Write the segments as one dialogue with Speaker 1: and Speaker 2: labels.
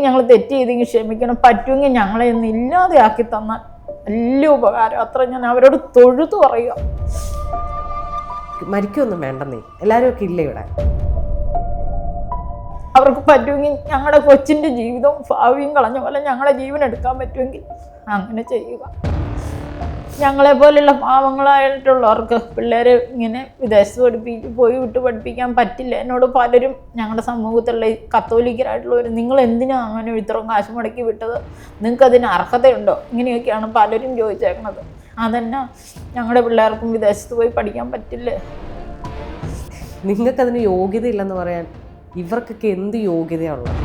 Speaker 1: ഞങ്ങൾ തെറ്റ് ചെയ്തെങ്കിൽ ക്ഷമിക്കണം, പറ്റുമെങ്കിൽ ഞങ്ങളെ ഒന്ന് ഇല്ലാതെയാക്കി തന്നാൽ വലിയ ഉപകാരം. അത്ര ഞാൻ അവരോട് തൊഴുതു പറയുക.
Speaker 2: മരിക്കൊന്നും വേണ്ടെന്നേ, എല്ലാവരും ഒക്കെ ഇല്ലേ ഇവിടെ?
Speaker 1: അവർക്ക് പറ്റുമെങ്കിൽ ഞങ്ങളുടെ കൊച്ചിൻ്റെ ജീവിതവും ഭാവിയും കളഞ്ഞ പോലെ ഞങ്ങളുടെ ജീവൻ എടുക്കാൻ പറ്റുമെങ്കിൽ അങ്ങനെ ചെയ്യുക. ഞങ്ങളെ പോലെയുള്ള പാവങ്ങളായിട്ടുള്ളവർക്ക് പിള്ളേരെ ഇങ്ങനെ വിദേശത്ത് വിട്ട് പഠിപ്പിക്കാൻ പറ്റില്ല. എന്നോട് പലരും ഞങ്ങളുടെ സമൂഹത്തിലുള്ള കത്തോലിക്കരായിട്ടുള്ളവർ, നിങ്ങൾ എന്തിനാണ് അങ്ങനെ ഇത്രയും കാശ് മുടക്കി വിട്ടത്, നിങ്ങൾക്കതിന് അർഹതയുണ്ടോ, ഇങ്ങനെയൊക്കെയാണ് പലരും ചോദിച്ചേക്കണത്. അതന്നെ ഞങ്ങളുടെ പിള്ളേർക്കും വിദേശത്ത് പോയി പഠിക്കാൻ പറ്റില്ലേ?
Speaker 2: നിങ്ങൾക്കതിന് യോഗ്യതയില്ലെന്ന് പറയാൻ ഇവർക്കൊക്കെ എന്ത് യോഗ്യതയുള്ളത്?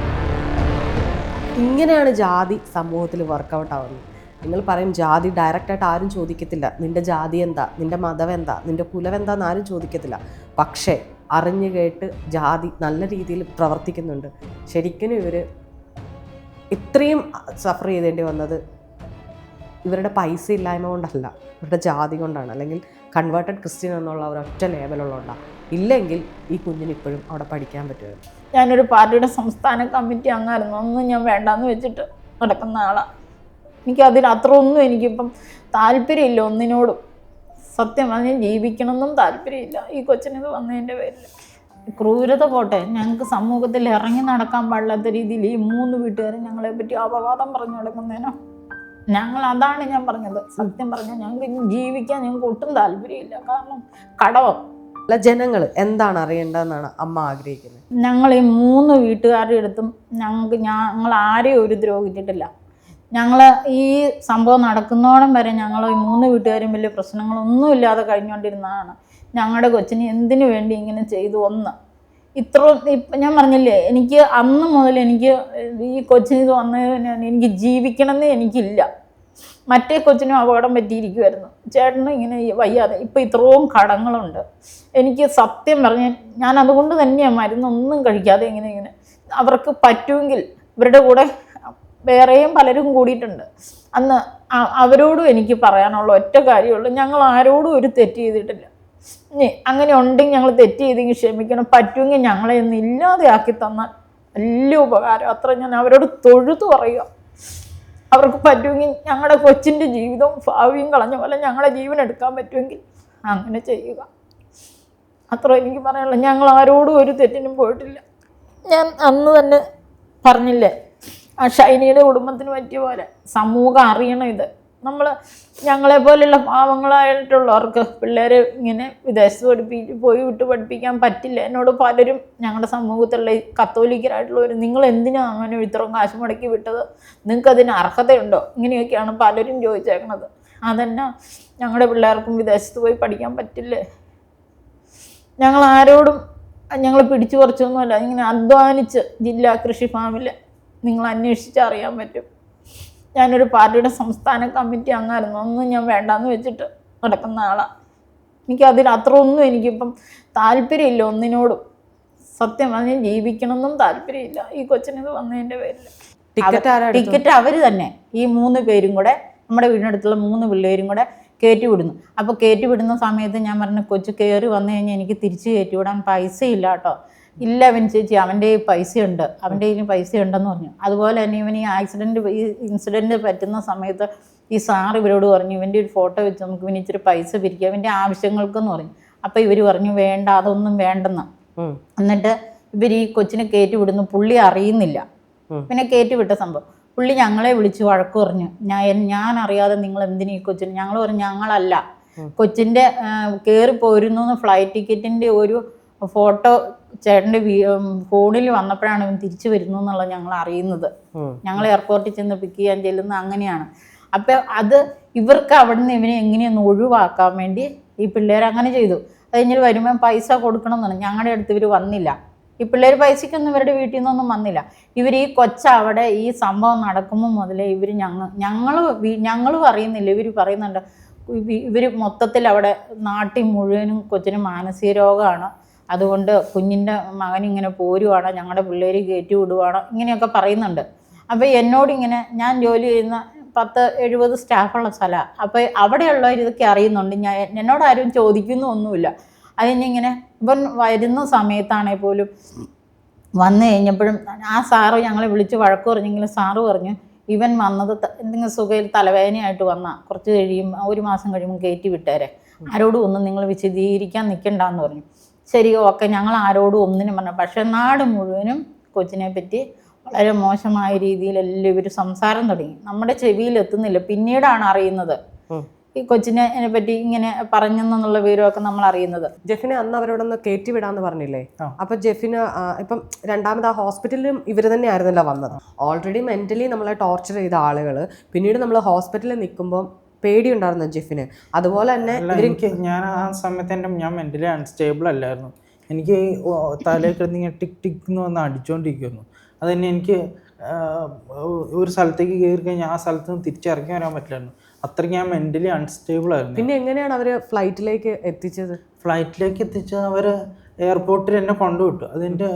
Speaker 2: ഇങ്ങനെയാണ് ജാതി സമൂഹത്തിൽ വർക്കൗട്ട് ആവുന്നത്. നിങ്ങൾ പറയും ജാതി ഡയറക്റ്റായിട്ട് ആരും ചോദിക്കത്തില്ല, നിൻ്റെ ജാതി എന്താ, നിൻ്റെ മതം എന്താ, നിൻ്റെ കുലം എന്താന്ന് ആരും ചോദിക്കത്തില്ല. പക്ഷേ അറിഞ്ഞു കേട്ട് ജാതി നല്ല രീതിയിൽ പ്രവർത്തിക്കുന്നുണ്ട്. ശരിക്കും ഇവർ ഇത്രയും സഫർ ചെയ്തേണ്ടി വന്നത് ഇവരുടെ പൈസ ഇല്ലായ്മ കൊണ്ടല്ല, ഇവരുടെ ജാതി കൊണ്ടാണ്, അല്ലെങ്കിൽ കൺവേർട്ടഡ് ക്രിസ്ത്യൻ എന്നുള്ള ഒരൊറ്റ ലേബലുള്ളതുകൊണ്ടാണ്. ഇല്ലെങ്കിൽ ഈ കുഞ്ഞിന് ഇപ്പോഴും അവിടെ പഠിക്കാൻ പറ്റുമായിരുന്നു.
Speaker 1: ഞാനൊരു പാർട്ടിയുടെ സംസ്ഥാന കമ്മിറ്റി അംഗമായിരുന്നു. ഒന്നും ഞാൻ വേണ്ടാന്ന് വെച്ചിട്ട് നടക്കുന്ന ആളാണ്. എനിക്കതിൽ അത്ര ഒന്നും എനിക്കിപ്പം താല്പര്യമില്ല ഒന്നിനോടും. സത്യം പറഞ്ഞാൽ ജീവിക്കണമെന്നും താല്പര്യമില്ല ഈ കൊച്ചിനിത് വന്നതിൻ്റെ പേരിൽ. ക്രൂരത പോട്ടെ, ഞങ്ങൾക്ക് സമൂഹത്തിൽ ഇറങ്ങി നടക്കാൻ പാടില്ലാത്ത രീതിയിൽ ഈ 3 വീട്ടുകാരും ഞങ്ങളെ പറ്റി അപവാദം പറഞ്ഞു നടക്കുന്നതിനോ അതാണ് ഞാൻ പറഞ്ഞത്. സത്യം പറഞ്ഞാൽ ഞങ്ങൾക്ക് ഇനി ജീവിക്കാൻ ഞങ്ങൾക്ക് ഒട്ടും താല്പര്യമില്ല. കാരണം കടവം
Speaker 2: അല്ല, ജനങ്ങൾ എന്താണ് അറിയേണ്ടതെന്നാണ് അമ്മ ആഗ്രഹിക്കുന്നത്.
Speaker 1: ഞങ്ങൾ ഈ 3 വീട്ടുകാരുടെ അടുത്തും ഞങ്ങൾ ആരെയും ഒരു ദ്രോഹിച്ചിട്ടില്ല. ഞങ്ങൾ ഈ സംഭവം നടക്കുന്നോളം വരെ ഞങ്ങൾ ഈ 3 വീട്ടുകാരും വലിയ പ്രശ്നങ്ങളൊന്നുമില്ലാതെ കഴിഞ്ഞുകൊണ്ടിരുന്നതാണ്. ഞങ്ങളുടെ കൊച്ചിന് എന്തിനു വേണ്ടി ഇങ്ങനെ ചെയ്തു? ഇപ്പം ഞാൻ പറഞ്ഞില്ലേ, എനിക്ക് അന്ന് മുതൽ എനിക്ക് ഈ കൊച്ചിന് ഇത് വന്നതിന് എനിക്ക് ജീവിക്കണമെന്ന് എനിക്കില്ല. മറ്റേ കൊച്ചിനും അപകടം പറ്റിയിരിക്കുമായിരുന്നു, ചേട്ടനും ഇങ്ങനെ വയ്യാതെ. ഇപ്പം ഇത്രയും കടങ്ങളുണ്ട്. എനിക്ക് സത്യം പറഞ്ഞാൽ ഞാൻ അതുകൊണ്ട് തന്നെയാണ് മരുന്നൊന്നും കഴിക്കാതെ ഇങ്ങനെ അവർക്ക് പറ്റുമെങ്കിൽ ഇവരുടെ കൂടെ വേറെയും പലരും കൂടിയിട്ടുണ്ട്. അന്ന് അവരോടും എനിക്ക് പറയാനുള്ള ഒറ്റ കാര്യമുള്ളൂ, ഞങ്ങൾ ആരോടും ഒരു തെറ്റ് ചെയ്തിട്ടില്ല. ഇനി അങ്ങനെ ഉണ്ടെങ്കിൽ ഞങ്ങൾ തെറ്റ് ചെയ്തെങ്കിൽ ക്ഷമിക്കണം, പറ്റുമെങ്കിൽ ഞങ്ങളെ ഒന്ന് ഇല്ലാതെയാക്കി തന്നാൽ വലിയ ഉപകാരം. അത്ര ഞാൻ അവരോട് തൊഴുതു പറയുക. അവർക്ക് പറ്റുമെങ്കിൽ ഞങ്ങളുടെ കൊച്ചിൻ്റെ ജീവിതവും ഭാവിയും കളഞ്ഞ പോലെ ഞങ്ങളുടെ ജീവൻ എടുക്കാൻ പറ്റുമെങ്കിൽ അങ്ങനെ ചെയ്യുക. അത്ര എനിക്ക് പറയാനുള്ളൂ. ഞങ്ങൾ ആരോടും ഒരു തെറ്റിനും പോയിട്ടില്ല. ഞാൻ അന്ന് തന്നെ പറഞ്ഞില്ലേ, ആ ഷൈനിയുടെ കുടുംബത്തിന് പറ്റിയ പോലെ സമൂഹം അറിയണം ഇത്. ഞങ്ങളെ പോലെയുള്ള പാവങ്ങളായിട്ടുള്ളവർക്ക് പിള്ളേരെ ഇങ്ങനെ വിദേശത്ത് വിട്ട് പഠിപ്പിക്കാൻ പറ്റില്ല. എന്നോട് പലരും ഞങ്ങളുടെ സമൂഹത്തിലുള്ള കത്തോലിക്കരായിട്ടുള്ളവർ, നിങ്ങൾ എന്തിനാണ് അങ്ങനെ ഇത്രയും കാശ് മുടക്കി വിട്ടത്, നിങ്ങൾക്കതിന് അർഹതയുണ്ടോ, ഇങ്ങനെയൊക്കെയാണ് പലരും ചോദിച്ചേക്കണത്. അതന്നെ ഞങ്ങളുടെ പിള്ളേർക്കും വിദേശത്ത് പോയി പഠിക്കാൻ പറ്റില്ലേ? ഞങ്ങൾ ആരോടും പിടിച്ചു കുറച്ചൊന്നുമല്ല, ഇങ്ങനെ അധ്വാനിച്ച് ജില്ലാ കൃഷി ഫാമിൽ നിങ്ങൾ അന്വേഷിച്ചറിയാൻ പറ്റും. ഞാനൊരു പാർട്ടിയുടെ സംസ്ഥാന കമ്മിറ്റി അംഗമായിരുന്നു. ഒന്നും ഞാൻ വേണ്ടാന്ന് വെച്ചിട്ട് നടക്കുന്ന ആളാണ്. എനിക്കതിൽ അത്ര ഒന്നും എനിക്കിപ്പം താല്പര്യമില്ല ഒന്നിനോടും. സത്യം പറഞ്ഞാൽ ജീവിക്കണമെന്നും താല്പര്യമില്ല ഈ കൊച്ചിനിത് വന്നതിൻ്റെ പേരിൽ. ടിക്കറ്റ് അവർ തന്നെ ഈ 3 പേരും കൂടെ, നമ്മുടെ വീടിനടുത്തുള്ള 3 പിള്ളേരും കൂടെ കയറ്റി വിടുന്നു. അപ്പോൾ കയറ്റി വിടുന്ന സമയത്ത് ഞാൻ പറഞ്ഞു, കൊച്ചു കയറി വന്നു കഴിഞ്ഞാൽ എനിക്ക് തിരിച്ച് കയറ്റി വിടാൻ പൈസ ഇല്ല കേട്ടോ. ഇല്ല അവൻ ചേച്ചി, അവൻ്റെ പൈസയുണ്ട്, അവൻ്റെ കയ്യിൽ പൈസ ഉണ്ടെന്ന് പറഞ്ഞു. അതുപോലെ തന്നെ ഇവൻ ഈ ഇൻസിഡൻറ്റ് പറ്റുന്ന സമയത്ത് ഈ സാർ ഇവരോട് പറഞ്ഞു, ഇവൻ്റെ ഒരു ഫോട്ടോ വെച്ച് നമുക്ക് ഇവന് ഇച്ചിരി പൈസ പിരിക്കാം ഇവൻ്റെ ആവശ്യങ്ങൾക്കെന്ന് പറഞ്ഞു. അപ്പോൾ ഇവർ പറഞ്ഞു വേണ്ട, അതൊന്നും വേണ്ടെന്ന്. എന്നിട്ട് ഇവർ ഈ കൊച്ചിനെ കയറ്റി വിടുന്നു. പുള്ളി അറിയുന്നില്ല പിന്നെ കയറ്റി വിട്ട സംഭവം. പുള്ളി ഞങ്ങളെ വിളിച്ച് വഴക്ക് പറഞ്ഞു, ഞാൻ അറിയാതെ നിങ്ങൾ എന്തിനീ കൊച്ചിന്. ഞങ്ങൾ പറഞ്ഞു ഞങ്ങളല്ല, കൊച്ചിൻ്റെ കയറി പോരുന്നു ഫ്ലൈറ്റ് ടിക്കറ്റിൻ്റെ ഒരു ഫോട്ടോ ചേട്ടൻ്റെ ഫോണിൽ വന്നപ്പോഴാണ് ഇവൻ തിരിച്ചു വരുന്നു എന്നുള്ളത് ഞങ്ങൾ അറിയുന്നത്. ഞങ്ങൾ എയർപോർട്ടിൽ ചെന്ന് പിക്ക് ചെയ്യാൻ ചെല്ലുന്നത് അങ്ങനെയാണ്. അപ്പം അത് ഇവർക്ക് അവിടെ നിന്ന് ഇവനെ എങ്ങനെയൊന്ന് ഒഴിവാക്കാൻ വേണ്ടി ഈ പിള്ളേർ അങ്ങനെ ചെയ്തു. അത് കഴിഞ്ഞിട്ട് വരുമ്പോൾ പൈസ കൊടുക്കണം എന്നാണ്. ഞങ്ങളുടെ അടുത്ത് ഇവർ വന്നില്ല. ഈ പിള്ളേർ പൈസയ്ക്കൊന്നും ഇവരുടെ വീട്ടിൽ നിന്നൊന്നും വന്നില്ല. ഇവർ ഈ അവിടെ ഈ സംഭവം നടക്കുമ്പോൾ മുതലേ ഇവർ ഞങ്ങളും അറിയുന്നില്ല. ഇവർ പറയുന്നുണ്ട് ഇവർ മൊത്തത്തിൽ അവിടെ നാട്ടിൽ മുഴുവനും കൊച്ചിന് മാനസിക രോഗമാണ്, അതുകൊണ്ട് കുഞ്ഞിൻ്റെ മകനിങ്ങനെ പോരുവാണ്, ഞങ്ങളുടെ പിള്ളേർ കയറ്റി വിടുവാണ്, ഇങ്ങനെയൊക്കെ പറയുന്നുണ്ട്. അപ്പോൾ എന്നോടിങ്ങനെ, ഞാൻ ജോലി ചെയ്യുന്ന 10-70 സ്റ്റാഫുള്ള സ്ഥലമാണ്. അപ്പോൾ അവിടെയുള്ളവർ ഇതൊക്കെ അറിയുന്നുണ്ട്. എന്നോട് ആരും ചോദിക്കുന്നൊന്നുമില്ല. അതിനിങ്ങനെ ഇവൻ വരുന്ന സമയത്താണെങ്കിൽ പോലും വന്നു കഴിഞ്ഞപ്പോഴും ആ സാറ് ഞങ്ങളെ വിളിച്ച് വഴക്ക് പറഞ്ഞെങ്കിലും സാറ് പറഞ്ഞു ഇവൻ വന്നത് എന്തെങ്കിലും സുഖയിൽ തലവേദനയായിട്ട് വന്നാൽ കുറച്ച് കഴിയുമ്പോൾ 1 മാസം കഴിയുമ്പോൾ കയറ്റി വിട്ടേരെ, ആരോടും ഒന്നും നിങ്ങൾ വിശദീകരിക്കാൻ നിൽക്കണ്ടെന്ന് പറഞ്ഞു. ശരി ഓക്കെ, ഞങ്ങൾ ആരോടും ഒന്നിനും പറഞ്ഞു. പക്ഷേ നാട് മുഴുവനും കൊച്ചിനെ പറ്റി വളരെ മോശമായ രീതിയിൽ എല്ലാവരും സംസാരം തുടങ്ങി. നമ്മുടെ ചെവിയിൽ എത്തുന്നില്ല, പിന്നീടാണ് അറിയുന്നത് ഈ കൊച്ചിനെ പറ്റി ഇങ്ങനെ പറഞ്ഞെന്നുള്ള വിവരമൊക്കെ നമ്മൾ അറിയുന്നത്.
Speaker 2: ജെഫിനെ അന്ന് അവരോടൊന്ന് കയറ്റി വിടാന്ന് പറഞ്ഞില്ലേ? അപ്പൊ ജെഫിന് ഇപ്പം രണ്ടാമത് ആ ഹോസ്പിറ്റലിലും ഇവർ തന്നെ ആയിരുന്നല്ലോ വന്നത്. ഓൾറെഡി മെന്റലി നമ്മളെ ടോർച്ചർ ചെയ്ത ആളുകൾ പിന്നീട് നമ്മൾ ഹോസ്പിറ്റലിൽ നിൽക്കുമ്പോൾ പേടിയുണ്ടായിരുന്നു ജെഫിന്. അതുപോലെ തന്നെ
Speaker 3: എനിക്ക് ഞാൻ ആ സമയത്ത് ഞാൻ മെന്റലി അൺസ്റ്റേബിൾ അല്ലായിരുന്നു. എനിക്ക് തലയിൽ കിടന്ന് ടിക് ടിക് എന്ന് വന്ന് അടിച്ചുകൊണ്ടിരിക്കുന്നു. അത് തന്നെ എനിക്ക് ഒരു സ്ഥലത്തേക്ക് കയറി കഴിഞ്ഞാൽ ആ സ്ഥലത്ത് നിന്ന് തിരിച്ചിറങ്ങി വരാൻ പറ്റില്ലായിരുന്നു. അത്രയ്ക്ക് ഞാൻ മെന്റലി അൺസ്റ്റേബിൾ ആയിരുന്നു.
Speaker 2: പിന്നെ എങ്ങനെയാണ് അവർ ഫ്ലൈറ്റിലേക്ക് എത്തിച്ചത്?
Speaker 3: ഫ്ലൈറ്റിലേക്ക് എത്തിച്ചത് അവർ എയർപോർട്ടിൽ എന്നെ കൊണ്ടുവിട്ടു. അതിൻ്റെ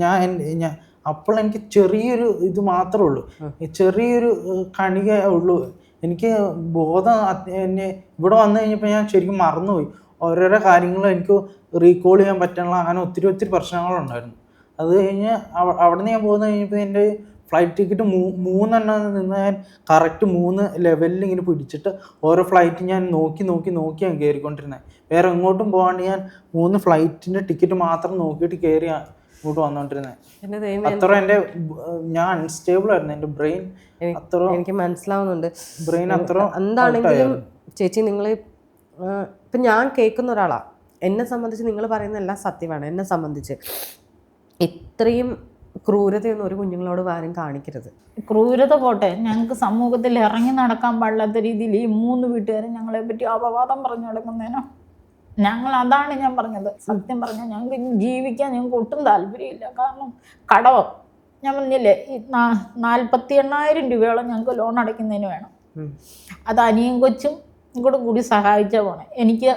Speaker 3: ഞാൻ അപ്പോൾ എനിക്ക് ചെറിയൊരു ഇത് മാത്രമേ ഉള്ളൂ, ചെറിയൊരു കണിക ഉള്ളൂ. എനിക്ക് ബോധം എന്നെ ഇവിടെ വന്നു കഴിഞ്ഞപ്പോൾ ഞാൻ ശരിക്കും മറന്നുപോയി. ഓരോരോ കാര്യങ്ങൾ എനിക്ക് റീകോൾ ചെയ്യാൻ പറ്റാനുള്ള അങ്ങനെ ഒത്തിരി പ്രശ്നങ്ങളുണ്ടായിരുന്നു. അത് കഴിഞ്ഞ് അവിടെ നിന്ന് ഞാൻ പോകുന്ന കഴിഞ്ഞപ്പോൾ എൻ്റെ ഫ്ലൈറ്റ് ടിക്കറ്റ് 3 നിന്ന് ഞാൻ കറക്റ്റ് 3 ലെവലിൽ ഇങ്ങനെ പിടിച്ചിട്ട് ഓരോ ഫ്ലൈറ്റ് ഞാൻ നോക്കിയാണ് കയറിക്കൊണ്ടിരുന്നത്. വേറെ എങ്ങോട്ടും പോകാണ്ട് ഞാൻ 3 ഫ്ലൈറ്റിൻ്റെ ടിക്കറ്റ് മാത്രം നോക്കിയിട്ട് കയറി ഇങ്ങോട്ട് വന്നുകൊണ്ടിരുന്നത്. അത്ര എൻ്റെ ഞാൻ അൺസ്റ്റേബിൾ ആയിരുന്നു. എൻ്റെ ബ്രെയിൻ അത്ര
Speaker 2: എനിക്ക് മനസ്സിലാവുന്നുണ്ട്.
Speaker 3: ബ്രെയിൻ അത്ര
Speaker 2: എന്താണെങ്കിലും ചേച്ചി നിങ്ങൾ ഇപ്പം ഞാൻ കേൾക്കുന്ന ഒരാളാണ്. എന്നെ സംബന്ധിച്ച് നിങ്ങൾ പറയുന്ന എല്ലാം സത്യമാണ്. എന്നെ സംബന്ധിച്ച് ഇത്രയും ക്രൂരതയൊന്നും ഒരു കുഞ്ഞുങ്ങളോട് ആരും കാണിക്കരുത്.
Speaker 1: ക്രൂരത പോട്ടെ, ഞങ്ങൾക്ക് സമൂഹത്തിൽ ഇറങ്ങി നടക്കാൻ പാടില്ലാത്ത രീതിയിൽ ഈ 3 വീട്ടുകാരും ഞങ്ങളെ പറ്റി അപവാദം പറഞ്ഞു നടക്കുന്നതിനോ അതാണ് ഞാൻ പറഞ്ഞത്. സത്യം പറഞ്ഞാൽ ഞങ്ങൾക്ക് ജീവിക്കാൻ ഞങ്ങൾക്ക് ഒട്ടും താല്പര്യമില്ല. കാരണം കടവും ഞാൻ പറഞ്ഞില്ലേ, ഈ 48,000 രൂപയോളം ഞങ്ങൾക്ക് ലോൺ അടയ്ക്കുന്നതിന് വേണം. അത് അനിയും കൊച്ചും കൂടി സഹായിച്ചാൽ പോണേ. എനിക്ക്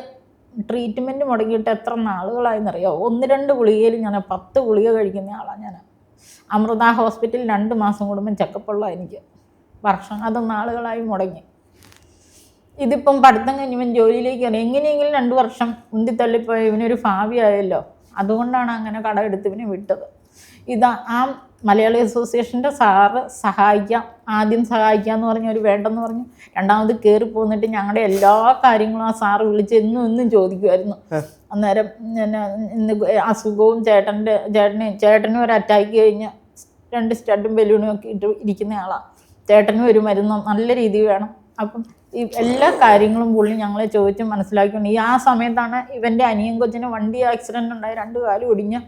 Speaker 1: ട്രീറ്റ്മെൻറ്റ് മുടങ്ങിയിട്ട് എത്ര നാളുകളായെന്നറിയോ? 1-2 ഗുളികയിൽ ഞാൻ 10 ഗുളിക കഴിക്കുന്ന ആളാണ് ഞാൻ. അമൃത ഹോസ്പിറ്റലിൽ 2 മാസം കൂടുമ്പോൾ ചെക്കപ്പുള്ള എനിക്ക് വർഷം അത് നാളുകളായി മുടങ്ങി. ഇതിപ്പം പഠിത്തം കഴിഞ്ഞവൻ ജോലിയിലേക്ക് കയറി എങ്ങനെയെങ്കിലും 2 വർഷം ഉന്തിത്തള്ളിപ്പോയി ഇവനൊരു ഭാവി ആയല്ലോ. അതുകൊണ്ടാണ് അങ്ങനെ കടമെടുത്ത് ഇവനെ വിട്ടത്. ആ മലയാളി അസോസിയേഷൻ്റെ സാറ് ആദ്യം സഹായിക്കാമെന്ന് പറഞ്ഞു, ഒരു വേണ്ടെന്ന് പറഞ്ഞു. രണ്ടാമത് കയറി പോന്നിട്ട് ഞങ്ങളുടെ എല്ലാ കാര്യങ്ങളും ആ സാറ് വിളിച്ച് എന്നും ചോദിക്കുമായിരുന്നു. അന്നേരം അസുഖവും ചേട്ടനും ഒരു അറ്റാക്ക് കഴിഞ്ഞ് 2 സ്റ്റഡും ബലൂണും ഒക്കെ ഇട്ട് ഇരിക്കുന്ന ആളാണ്. ചേട്ടനും ഒരു മരുന്ന് നല്ല രീതിയിൽ വേണം. അപ്പം ഈ എല്ലാ കാര്യങ്ങളും പുള്ളി ഞങ്ങളെ ചോദിച്ച് മനസ്സിലാക്കിക്കൊണ്ട് ആ സമയത്താണ് ഇവൻ്റെ അനിയൻ കൊച്ചിന് വണ്ടി ആക്സിഡൻ്റ് ഉണ്ടായി 2 കാലും ഒടിഞ്ഞ്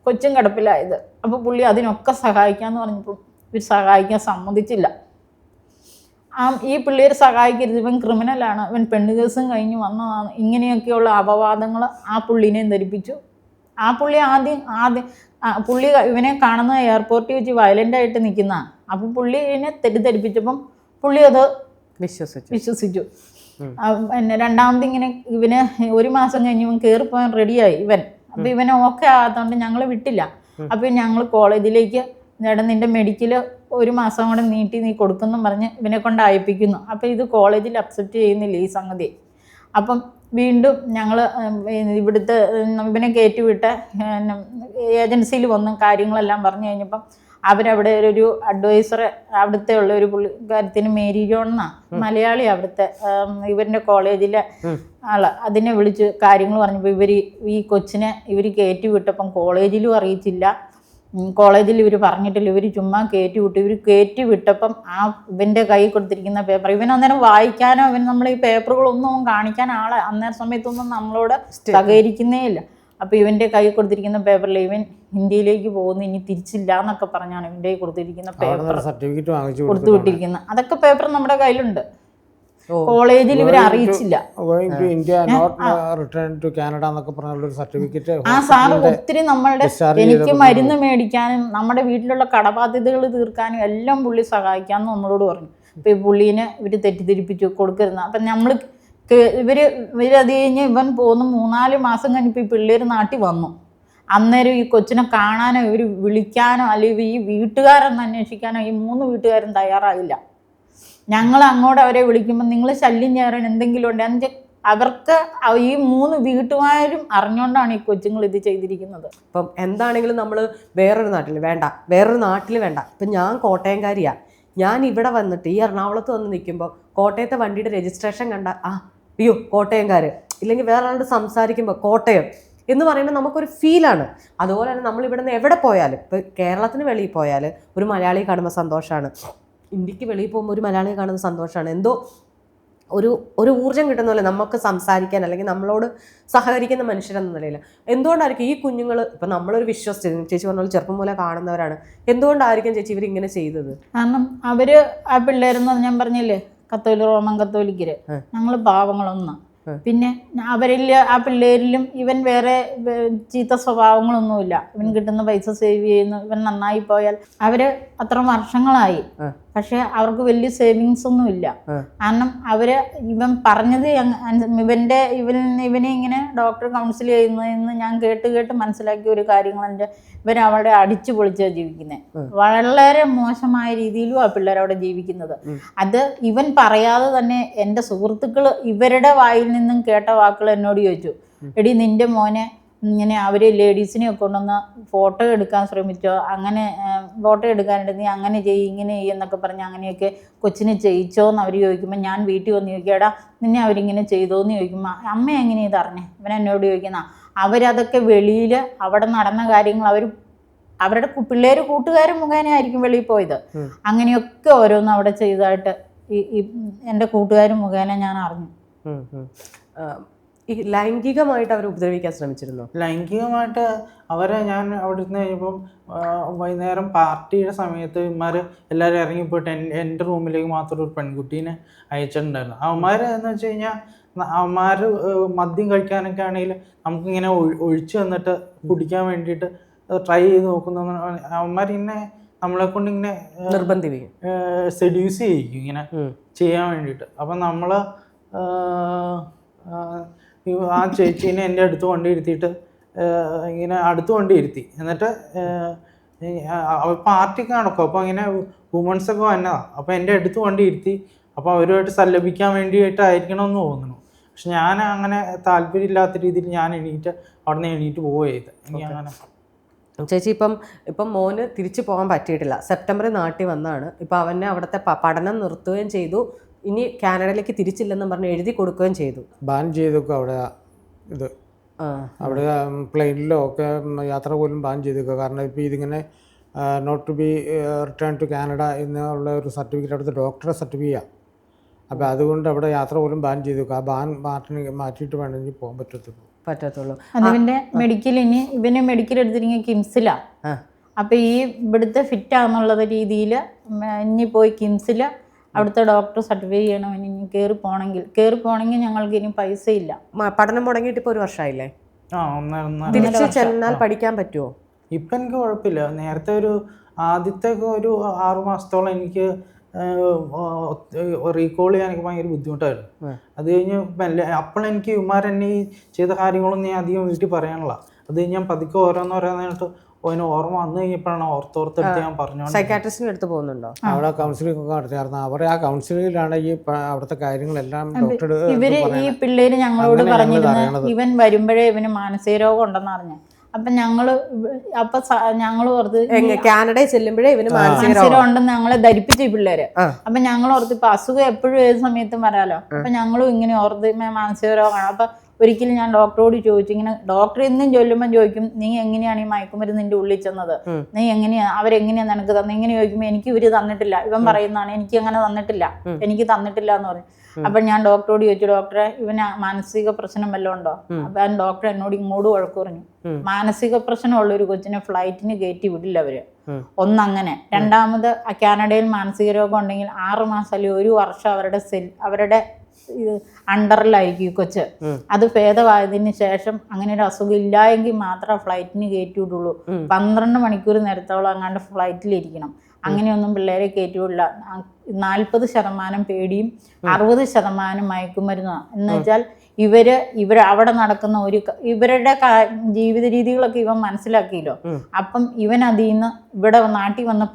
Speaker 1: കൊച്ചും കിടപ്പിലായത്. അപ്പോൾ പുള്ളി അതിനൊക്കെ സഹായിക്കാമെന്ന് പറഞ്ഞപ്പോൾ ഇവർ സഹായിക്കാൻ സമ്മതിച്ചില്ല. ഈ പിള്ളേർ സഹായിക്കരുത്, ഇവൻ ക്രിമിനലാണ്, ഇവൻ പെണ്ണുകേസും കഴിഞ്ഞ് വന്നതാണ്, ഇങ്ങനെയൊക്കെയുള്ള അപവാദങ്ങൾ ആ പുള്ളിനെയും ധരിപ്പിച്ചു. ആ പുള്ളി ആദ്യം പുള്ളി ഇവനെ കാണുന്ന എയർപോർട്ടിൽ വെച്ച് വയലൻ്റായിട്ട് നിൽക്കുന്നതാണ്. അപ്പോൾ പുള്ളിനെ തെറ്റിദ്ധരിപ്പിച്ചപ്പം പുള്ളി അത് വിശ്വസിച്ചു. പിന്നെ രണ്ടാമത് ഇങ്ങനെ ഇവന് 1 മാസം കഴിഞ്ഞ് ഇവൻ കയറിപ്പോകാൻ റെഡിയായി ഇവൻ. അപ്പോൾ ഇവനെ ഓക്കെ ആകാത്തതുകൊണ്ട് ഞങ്ങൾ വിട്ടില്ല. അപ്പോൾ ഞങ്ങൾ കോളേജിലേക്ക് നിന്റെ മെഡിക്കൽ 1 മാസം കൂടെ നീ കൊടുക്കുമെന്നും പറഞ്ഞ് ഇവനെ കൊണ്ട് അയപ്പിക്കുന്നു. അപ്പോൾ ഇത് കോളേജിൽ അക്സെപ്റ്റ് ചെയ്യുന്നില്ല ഈ സംഗതി. അപ്പം വീണ്ടും ഞങ്ങൾ ഇവിടുത്തെ ഇവനെ കയറ്റിവിട്ട് ഏജൻസിയിൽ വന്ന് കാര്യങ്ങളെല്ലാം പറഞ്ഞു കഴിഞ്ഞപ്പം അവരവിടെ ഒരു അഡ്വൈസറെ അവിടുത്തെ ഉള്ള ഒരു പുള്ളിക്കാരത്തിന് മേരി ജോൺ എന്നാണ്, മലയാളി, അവിടുത്തെ ഇവരുടെ കോളേജിലെ ആള്. അതിനെ വിളിച്ച് കാര്യങ്ങൾ പറഞ്ഞപ്പോൾ ഈ കൊച്ചിനെ കയറ്റി വിട്ടപ്പം കോളേജിലും അറിയിച്ചില്ല, കോളേജിൽ ഇവർ പറഞ്ഞിട്ടില്ല, ഇവർ ചുമ്മാ കയറ്റി വിട്ടു. ഇവർ കയറ്റി വിട്ടപ്പം ഇവൻ്റെ കൈ കൊടുത്തിരിക്കുന്ന പേപ്പർ ഇവൻ അന്നേരം വായിക്കാനോ നമ്മൾ ഈ പേപ്പറുകളൊന്നും കാണിക്കാൻ അന്നേരം സമയത്തൊന്നും നമ്മളോട് സഹകരിക്കുന്നേ ഇല്ല. അപ്പോൾ ഇവൻ്റെ കൈ കൊടുത്തിരിക്കുന്ന പേപ്പറിൽ ഇവൻ ഇന്ത്യയിലേക്ക് പോകുന്നു, ഇനി തിരിച്ചില്ല എന്നൊക്കെ പറഞ്ഞാണ് ഇവൻ്റെ കൈ കൊടുത്തിരിക്കുന്ന പേപ്പർ കൊടുത്തു വിട്ടിരിക്കുന്നത്. അതൊക്കെ പേപ്പർ നമ്മുടെ കയ്യിലുണ്ട്. കോളേജിൽ ഇവരെ അറിയിച്ചില്ല. ആ സാറ് ഒത്തിരി നമ്മളുടെ എനിക്ക് മരുന്ന് മേടിക്കാനും നമ്മുടെ വീട്ടിലുള്ള കടബാധ്യതകൾ തീർക്കാനും എല്ലാം പുള്ളി സഹായിക്കാമെന്ന് നമ്മളോട് പറഞ്ഞു. അപ്പോൾ ഈ പുള്ളീനെ ഇവർ തെറ്റിദ്ധരിപ്പിച്ചു കൊടുക്കരുത്. അപ്പം ഇവരത് കഴിഞ്ഞ് ഇവൻ പോന്നു 3-4 മാസം കഴിഞ്ഞപ്പോൾ ഈ പിള്ളേർ നാട്ടിൽ വന്നു. അന്നേരം ഈ കൊച്ചിനെ കാണാനോ ഇവർ വിളിക്കാനോ അല്ലെങ്കിൽ ഈ വീട്ടുകാരൊന്ന് അന്വേഷിക്കാനോ ഈ 3 വീട്ടുകാരും തയ്യാറായില്ല. ഞങ്ങൾ അങ്ങോട്ട് അവരെ വിളിക്കുമ്പോൾ നിങ്ങൾ ശല്യം ചെയ്യാൻ എന്തെങ്കിലും ഉണ്ട്, അവർക്ക് ഈ 3 വീട്ടുകാരും അറിഞ്ഞുകൊണ്ടാണ് ഈ കൊച്ചുങ്ങൾ ഇത് ചെയ്തിരിക്കുന്നത്.
Speaker 2: ഇപ്പം എന്താണെങ്കിലും നമ്മൾ വേറൊരു നാട്ടിൽ വേണ്ട. ഇപ്പം ഞാൻ കോട്ടയംകാരിയാണ്. ഞാൻ ഇവിടെ വന്നിട്ട് ഈ എറണാകുളത്ത് വന്ന് നിൽക്കുമ്പോൾ കോട്ടയത്തെ വണ്ടിയുടെ രജിസ്ട്രേഷൻ കണ്ട അയ്യോ കോട്ടയംകാർ, ഇല്ലെങ്കിൽ വേറെ ആളോട് സംസാരിക്കുമ്പോൾ കോട്ടയം എന്ന് പറയുമ്പോൾ നമുക്കൊരു ഫീലാണ്. അതുപോലെ തന്നെ നമ്മളിവിടെ നിന്ന് എവിടെ പോയാലും, ഇപ്പോൾ കേരളത്തിന് വെളിയിൽ പോയാൽ ഒരു മലയാളിയെ കാണുമ്പോൾ സന്തോഷമാണ്, ഇന്ത്യക്ക് വെളിയിൽ പോകുമ്പോൾ ഒരു മലയാളിയെ കാണുമ്പോൾ സന്തോഷമാണ്. എന്തോ ഒരു ഊർജ്ജം കിട്ടുന്ന പോലെ നമുക്ക് സംസാരിക്കാൻ, അല്ലെങ്കിൽ നമ്മളോട് സഹകരിക്കുന്ന മനുഷ്യരെന്ന നിലയിൽ. എന്തുകൊണ്ടായിരിക്കും ഈ കുഞ്ഞുങ്ങൾ, ഇപ്പം നമ്മളൊരു വിശ്വസിച്ച് ചേച്ചി പറഞ്ഞ പോലെ ചെറുപ്പം പോലെ കാണുന്നവരാണ്, എന്തുകൊണ്ടായിരിക്കും ചേച്ചി ഇവരിങ്ങനെ ചെയ്തത്?
Speaker 1: കാരണം ആ പിള്ളേരെന്ന് ഞാൻ പറഞ്ഞില്ലേ, റോമൻ കത്തോലിക്കര്, ഞങ്ങൾ പാവങ്ങളൊന്നും. പിന്നെ ആ പിള്ളേരിലും ഇവൻ വേറെ ചീത്ത സ്വഭാവങ്ങളൊന്നുമില്ല. ഇവൻ കിട്ടുന്ന പൈസ സേവ് ചെയ്യുന്നു, ഇവൻ നന്നായി പോയാൽ. അവര് അത്ര വർഷങ്ങളായി, പക്ഷെ അവർക്ക് വലിയ സേവിങ്സ് ഒന്നും ഇല്ല. കാരണം ഇവൻ പറഞ്ഞത് ഇവനെ ഇങ്ങനെ ഡോക്ടർ കൗൺസിൽ ചെയ്യുന്നതെന്ന് ഞാൻ കേട്ട് മനസ്സിലാക്കിയ ഒരു കാര്യങ്ങൾ ഇവൻ അവിടെ അടിച്ചു പൊളിച്ചാണ് ജീവിക്കുന്നത്. വളരെ മോശമായ രീതിയിലും ആ പിള്ളേർ അവിടെ ജീവിക്കുന്നത്. അത് ഇവൻ പറയാതെ തന്നെ എൻ്റെ സുഹൃത്തുക്കൾ ഇവരുടെ വായിൽ നിന്നും കേട്ട വാക്കുകൾ എന്നോട് ചോദിച്ചു, എടി നിന്റെ മോനെ ഇങ്ങനെ അവര് ലേഡീസിനെ കൊണ്ടുവന്ന് ഫോട്ടോ എടുക്കാൻ ശ്രമിച്ചോ, അങ്ങനെ ഫോട്ടോ എടുക്കാനായിട്ട് നീ അങ്ങനെ ചെയ്യും ഇങ്ങനെ ചെയ്യുന്നൊക്കെ പറഞ്ഞ് അങ്ങനെയൊക്കെ കൊച്ചിനെ ചെയ്യിച്ചോന്ന് അവർ ചോദിക്കുമ്പോൾ ഞാൻ വീട്ടിൽ വന്ന് ചോദിക്കാടാ നിന്നെ അവരിങ്ങനെ ചെയ്തോന്ന് ചോദിക്കുമ്പോൾ അമ്മ എങ്ങനെ ഇതറിഞ്ഞേ ഇവൻ എന്നോട് ചോദിക്കുന്ന. അവരതൊക്കെ വെളിയിൽ അവിടെ നടന്ന കാര്യങ്ങൾ അവരുടെ പിള്ളേർ കൂട്ടുകാർ മുഖേന ആയിരിക്കും വെളിയിൽ പോയത്. അങ്ങനെയൊക്കെ ഓരോന്നും അവിടെ ചെയ്തതായിട്ട് എൻ്റെ കൂട്ടുകാർ മുഖേന ഞാൻ അറിഞ്ഞു.
Speaker 2: ഈ ലൈംഗികമായിട്ട് അവർ ഉപദ്രവിക്കാൻ ശ്രമിച്ചിരുന്നു?
Speaker 3: ലൈംഗികമായിട്ട് അവരെ ഞാൻ അവിടെ ഇരുന്ന് കഴിയുമ്പം വൈകുന്നേരം പാർട്ടിയുടെ സമയത്ത് ഇവന്മാർ എല്ലാവരും ഇറങ്ങിപ്പോയിട്ട് എൻ്റെ റൂമിലേക്ക് മാത്രം ഒരു പെൺകുട്ടീനെ അയച്ചിട്ടുണ്ടായിരുന്നു. അവന്മാർ എന്ന് വെച്ച് കഴിഞ്ഞാൽ അവന്മാർ മദ്യം കഴിക്കാനൊക്കെ ആണെങ്കിൽ നമുക്കിങ്ങനെ ഒഴിച്ചു വന്നിട്ട് കുടിക്കാൻ വേണ്ടിയിട്ട് ട്രൈ ചെയ്ത് നോക്കുന്ന അവന്മാരിങ്ങനെ നമ്മളെ കൊണ്ട് ഇങ്ങനെ
Speaker 2: നിർബന്ധിക്കും,
Speaker 3: സെഡ്യൂസ് ചെയ്യിക്കും ഇങ്ങനെ ചെയ്യാൻ വേണ്ടിയിട്ട്. അപ്പം നമ്മൾ ആ ചേച്ചീനെ എൻ്റെ അടുത്ത് കൊണ്ടിരുത്തിയിട്ട് ഇങ്ങനെ അടുത്ത് കൊണ്ടിരുത്തി. എന്നിട്ട് പാർട്ടിക്ക് നടക്കും. അപ്പോൾ ഇങ്ങനെ വുമൺസൊക്കെ വന്നതാണ്. അപ്പോൾ എൻ്റെ അടുത്ത് കൊണ്ടിരുത്തി. അപ്പോൾ അവരുമായിട്ട് സല്ലപിക്കാൻ വേണ്ടിയിട്ടായിരിക്കണമെന്ന് തോന്നുന്നു. പക്ഷെ ഞാൻ അങ്ങനെ താല്പര്യമില്ലാത്ത രീതിയിൽ ഞാൻ അവിടെ നിന്ന് എണീറ്റ് പോവുകയത്. എനിക്ക് അങ്ങനെ
Speaker 2: ചേച്ചി ഇപ്പം മോന് തിരിച്ചു പോകാൻ പറ്റിയിട്ടില്ല. സെപ്റ്റംബറിൽ നാട്ടിൽ വന്നാണ്. ഇപ്പം അവനെ അവിടുത്തെ പഠനം നിർത്തുകയും ചെയ്തു. ഇനി കാനഡയിലേക്ക് തിരിച്ചില്ലെന്നും പറഞ്ഞ് എഴുതി കൊടുക്കുകയും ചെയ്തു.
Speaker 4: ബാൻ ചെയ്തൊക്കെ അവിടെ അവിടെ പ്ലെയിനിലോ ഒക്കെ യാത്ര പോലും ബാൻ ചെയ്തേക്കുക. കാരണം ഇപ്പോൾ ഇതിങ്ങനെ note to be return to Canada എന്നുള്ള ഒരു സർട്ടിഫിക്കറ്റ് അവിടുത്തെ ഡോക്ടറെ സർട്ടിഫിക്കറ്റാണ്. അപ്പോൾ അതുകൊണ്ട് അവിടെ യാത്ര പോലും ബാൻ ചെയ്തേക്കുക. ആ ബാൻ മാറ്റിയിട്ട് വേണമെങ്കിൽ പോകാൻ പറ്റത്തുള്ളൂ.
Speaker 1: അതിൻ്റെ ഇവനെ മെഡിക്കൽ എടുത്തിരിക്കുക കിംസിലാണ്. അപ്പം ഈ ഇവിടുത്തെ ഫിറ്റാന്നുള്ള രീതിയിൽ ഇനി പോയി കിംസിൽ അവിടുത്തെ ഡോക്ടർ സർട്ടിഫൈ ചെയ്യണം. ഇനി കയറി പോകണമെങ്കിൽ ഞങ്ങൾക്ക് ഇനി പൈസ ഇല്ല.
Speaker 2: പഠനം മുടങ്ങിയിട്ട് ഇപ്പോൾ 1 വർഷമായില്ലേ?
Speaker 3: തിരിച്ച്
Speaker 2: ചെന്നാൽ പഠിക്കാൻ പറ്റുമോ?
Speaker 3: ഇപ്പം എനിക്ക് കുഴപ്പമില്ല. നേരത്തെ ആദ്യത്തെ ഒരു 6 മാസത്തോളം എനിക്ക് റീകോൾ ചെയ്യാനൊക്കെ ഭയങ്കര ബുദ്ധിമുട്ടായിരുന്നു. അത് കഴിഞ്ഞ് അപ്പോഴെനിക്ക് ഇവന്മാരെന്നെ ഈ ചെയ്ത കാര്യങ്ങളൊന്നും ഞാൻ അധികം വീട്ടിൽ പറയാനുള്ള. അത് കഴിഞ്ഞ് ഞാൻ പതുക്കെ ഓരോന്നായിട്ട് അതിന് ഓർമ്മ വന്നു കഴിഞ്ഞപ്പോഴാണ് ഓർത്തെടുത്ത് ഞാൻ പറഞ്ഞു.
Speaker 2: സൈക്കാട്രിസ്റ്റിന്റെ അടുത്ത് പോകുന്നുണ്ടോ?
Speaker 4: അവിടെ കൗൺസിലിംഗ് ഒക്കെ നടത്തിയായിരുന്നു. അവിടെ ആ കൗൺസിലിംഗിലാണ് ഈ അവിടുത്തെ കാര്യങ്ങളെല്ലാം
Speaker 1: ഈ പിള്ളേര് ഞങ്ങളോട് പറഞ്ഞിരുന്നത് ഇവൻ വരുമ്പോഴേ ഇവന് മാനസിക രോഗം ഉണ്ടെന്ന് അറിഞ്ഞു. അപ്പൊ ഞങ്ങൾ ഓർത്ത്
Speaker 2: കാനഡയിൽ ചെല്ലുമ്പോഴേ ഇവന്
Speaker 1: മാനസിക രോഗം ഉണ്ടെന്ന് ഞങ്ങളെ ധരിപ്പിച്ചു ഈ പിള്ളേര്. അപ്പൊ ഞങ്ങൾ ഓർത്ത് ഇപ്പൊ അസുഖം എപ്പോഴും ഏത് സമയത്തും വരാലോ. അപ്പൊ ഞങ്ങളും ഇങ്ങനെ ഓർത്ത് മാനസിക രോഗമാണ്. അപ്പൊ ഒരിക്കലും ഞാൻ ഡോക്ടറോട് ചോദിച്ചു, ഇങ്ങനെ ഡോക്ടർ എന്നും ചൊല്ലുമ്പോൾ ചോദിക്കും നീ എങ്ങനെയാണ് ഈ മയക്കുമരുന്ന് നിന്റെ ഉള്ളിൽ ചെന്നത്, നീ എങ്ങനെയാ അവരെങ്ങനെയാ നിനക്ക് തന്നെ, ഇങ്ങനെ ചോദിക്കുമ്പോൾ എനിക്ക് ഇവര് തന്നിട്ടില്ല. ഇവൻ പറയുന്നതാണ് എനിക്ക് അങ്ങനെ തന്നിട്ടില്ല എന്ന് പറഞ്ഞു. അപ്പൊ ഞാൻ ഡോക്ടറോട് ചോദിച്ചു, ഡോക്ടറെ ഇവന് മാനസിക പ്രശ്നം വല്ലതും ഉണ്ടോ? അപ്പൊ ഡോക്ടർ എന്നോട് ഇങ്ങോട്ട് വഴക്ക് പറഞ്ഞു. മാനസിക പ്രശ്നമുള്ള ഒരു കൊച്ചിനെ ഫ്ലൈറ്റിന് കയറ്റി വിടില്ല അവര്. ഒന്നങ്ങനെ. രണ്ടാമത് കാനഡയിൽ മാനസിക രോഗം ഉണ്ടെങ്കിൽ 6 മാസം അല്ലെങ്കിൽ 1 വർഷം അവരുടെ അണ്ടറിലായിരിക്കും ഈ കൊച്ച്. അത് ഭേദമായതിന് ശേഷം അങ്ങനെ ഒരു അസുഖം ഇല്ലായെങ്കിൽ മാത്രമേ ഫ്ലൈറ്റിന് കയറ്റി വിടുള്ളൂ. 12 മണിക്കൂർ നേരത്തോളം അങ്ങാണ്ട് ഫ്ലൈറ്റിലിരിക്കണം. അങ്ങനെയൊന്നും പിള്ളേരെ കയറ്റിവിടില്ല. 40% പേടിയും 60% മയക്കുമരുന്നാണ്. എന്ന് വെച്ചാൽ ഇവർ അവിടെ നടക്കുന്ന ഇവരുടെ ജീവിത രീതികളൊക്കെ ഇവൻ മനസ്സിലാക്കിയല്ലോ. അപ്പം ഇവൻ അതിൽ നിന്ന് ഇവിടെ നാട്ടിൽ വന്ന്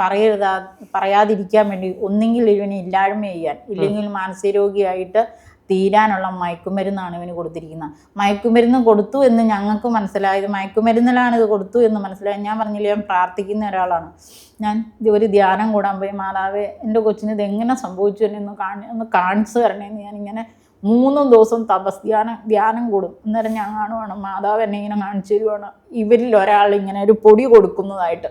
Speaker 1: പറയാതിരിക്കാൻ വേണ്ടി ഒന്നെങ്കിൽ ഇവനെ ഇല്ലായ്മ ചെയ്യാൻ, ഇല്ലെങ്കിൽ മാനസിക രോഗിയായിട്ട് തീരാനുള്ള മയക്കുമരുന്നാണ് ഇവന് കൊടുത്തിരിക്കുന്നത്. മയക്കുമരുന്ന് കൊടുത്തു എന്ന് ഞങ്ങൾക്ക് മനസ്സിലായത്, മയക്കുമരുന്നിലാണ് ഇത് കൊടുത്തു എന്ന് മനസ്സിലായത്. ഞാൻ പറഞ്ഞില്ല, ഞാൻ പ്രാർത്ഥിക്കുന്ന ഒരാളാണ്. ഞാൻ ഒരു ധ്യാനം കൂടാൻ പോയി, മാതാവേ എൻ്റെ കൊച്ചിന് ഇത് എങ്ങനെ സംഭവിച്ചു എന്നെ ഒന്ന് കാണിച്ചു തരണേന്ന് ഞാനിങ്ങനെ 3 ദിവസം ധ്യാനം കൂടും. അന്നേരം ഞാൻ കാണുവാണ് മാതാവ് എന്നെ ഇങ്ങനെ കാണിച്ചു തരുവാണ് ഇവരിൽ ഒരാൾ ഇങ്ങനെ ഒരു പൊടി കൊടുക്കുന്നതായിട്ട്.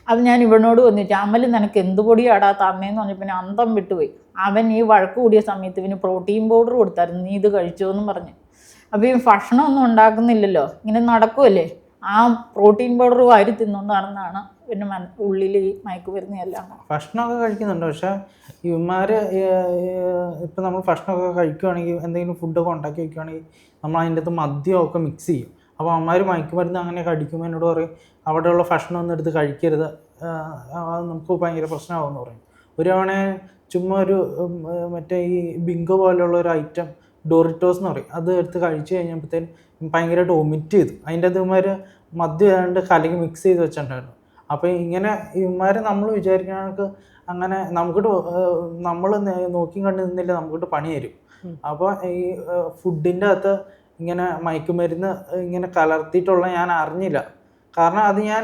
Speaker 1: അത് ഞാൻ ഇവനോട് വന്നിട്ട്, അമൽ നിനക്ക് എന്ത് പൊടിയാടാ തന്നേന്ന് പറഞ്ഞപ്പോൾ പിന്നെ അന്തം വിട്ടുപോയി. അവൻ ഈ വഴക്ക് കൂടിയ സമയത്ത് ഇവന് പ്രോട്ടീൻ പൗഡർ കൊടുത്തായിരുന്നു, നീ ഇത് കഴിച്ചോ എന്നും പറഞ്ഞ്. അപ്പോൾ ഈ ഭക്ഷണമൊന്നും ഉണ്ടാക്കുന്നില്ലല്ലോ, ഇങ്ങനെ നടക്കുമല്ലേ, ആ പ്രോട്ടീൻ പൗഡർ വാരി തിന്നുകൊണ്ടാണെന്നാണ് പിന്നെ ഉള്ളിൽ ഈ മയക്കുമരുന്നെല്ലാം.
Speaker 3: ഭക്ഷണമൊക്കെ കഴിക്കുന്നുണ്ട്. പക്ഷേ ഇവന്മാർ ഇപ്പം നമ്മൾ ഭക്ഷണമൊക്കെ കഴിക്കുകയാണെങ്കിൽ, എന്തെങ്കിലും ഫുഡൊക്കെ ഉണ്ടാക്കി വയ്ക്കുകയാണെങ്കിൽ നമ്മൾ അതിൻ്റെ അകത്ത് മദ്യമൊക്കെ മിക്സ് ചെയ്യും. അപ്പോൾ അമ്മമാർ മയക്കുമരുന്ന് അങ്ങനെ കഴിക്കുമ്പോൾ എന്നോട് പറയും അവിടെയുള്ള ഭക്ഷണം ഒന്നും എടുത്ത് കഴിക്കരുത്, അത് നമുക്ക് ഭയങ്കര പ്രശ്നമാകുമെന്ന് പറയും. ഒരു തവണ ചുമ്മാ ഒരു മറ്റേ ഈ ബിങ്കോ പോലെയുള്ള ഒരു ഐറ്റം ഡോറിറ്റോസ് എന്ന് പറയും, അത് എടുത്ത് കഴിച്ച് കഴിഞ്ഞപ്പോഴത്തേനും ഭയങ്കരമായിട്ട് വൊമിറ്റ് ചെയ്തു. അതിൻ്റെ അത് ഇവന്മാർ മദ്യം ഏതാണ്ട് കലക്കി മിക്സ് ചെയ്ത് വെച്ചിട്ടുണ്ടായിരുന്നു. അപ്പോൾ ഇങ്ങനെ ഇവന്മാർ നമ്മൾ വിചാരിക്കണക്ക് അങ്ങനെ നമുക്കിട്ട് നമ്മൾ നോക്കി കണ്ട് നിന്നില്ല നമുക്കിട്ട് പണി തരും. അപ്പോൾ ഈ ഫുഡിൻ്റെ അകത്ത് ഇങ്ങനെ മയക്കുമരുന്ന് ഇങ്ങനെ കലർത്തിയിട്ടുള്ള ഞാൻ അറിഞ്ഞില്ല. കാരണം അത് ഞാൻ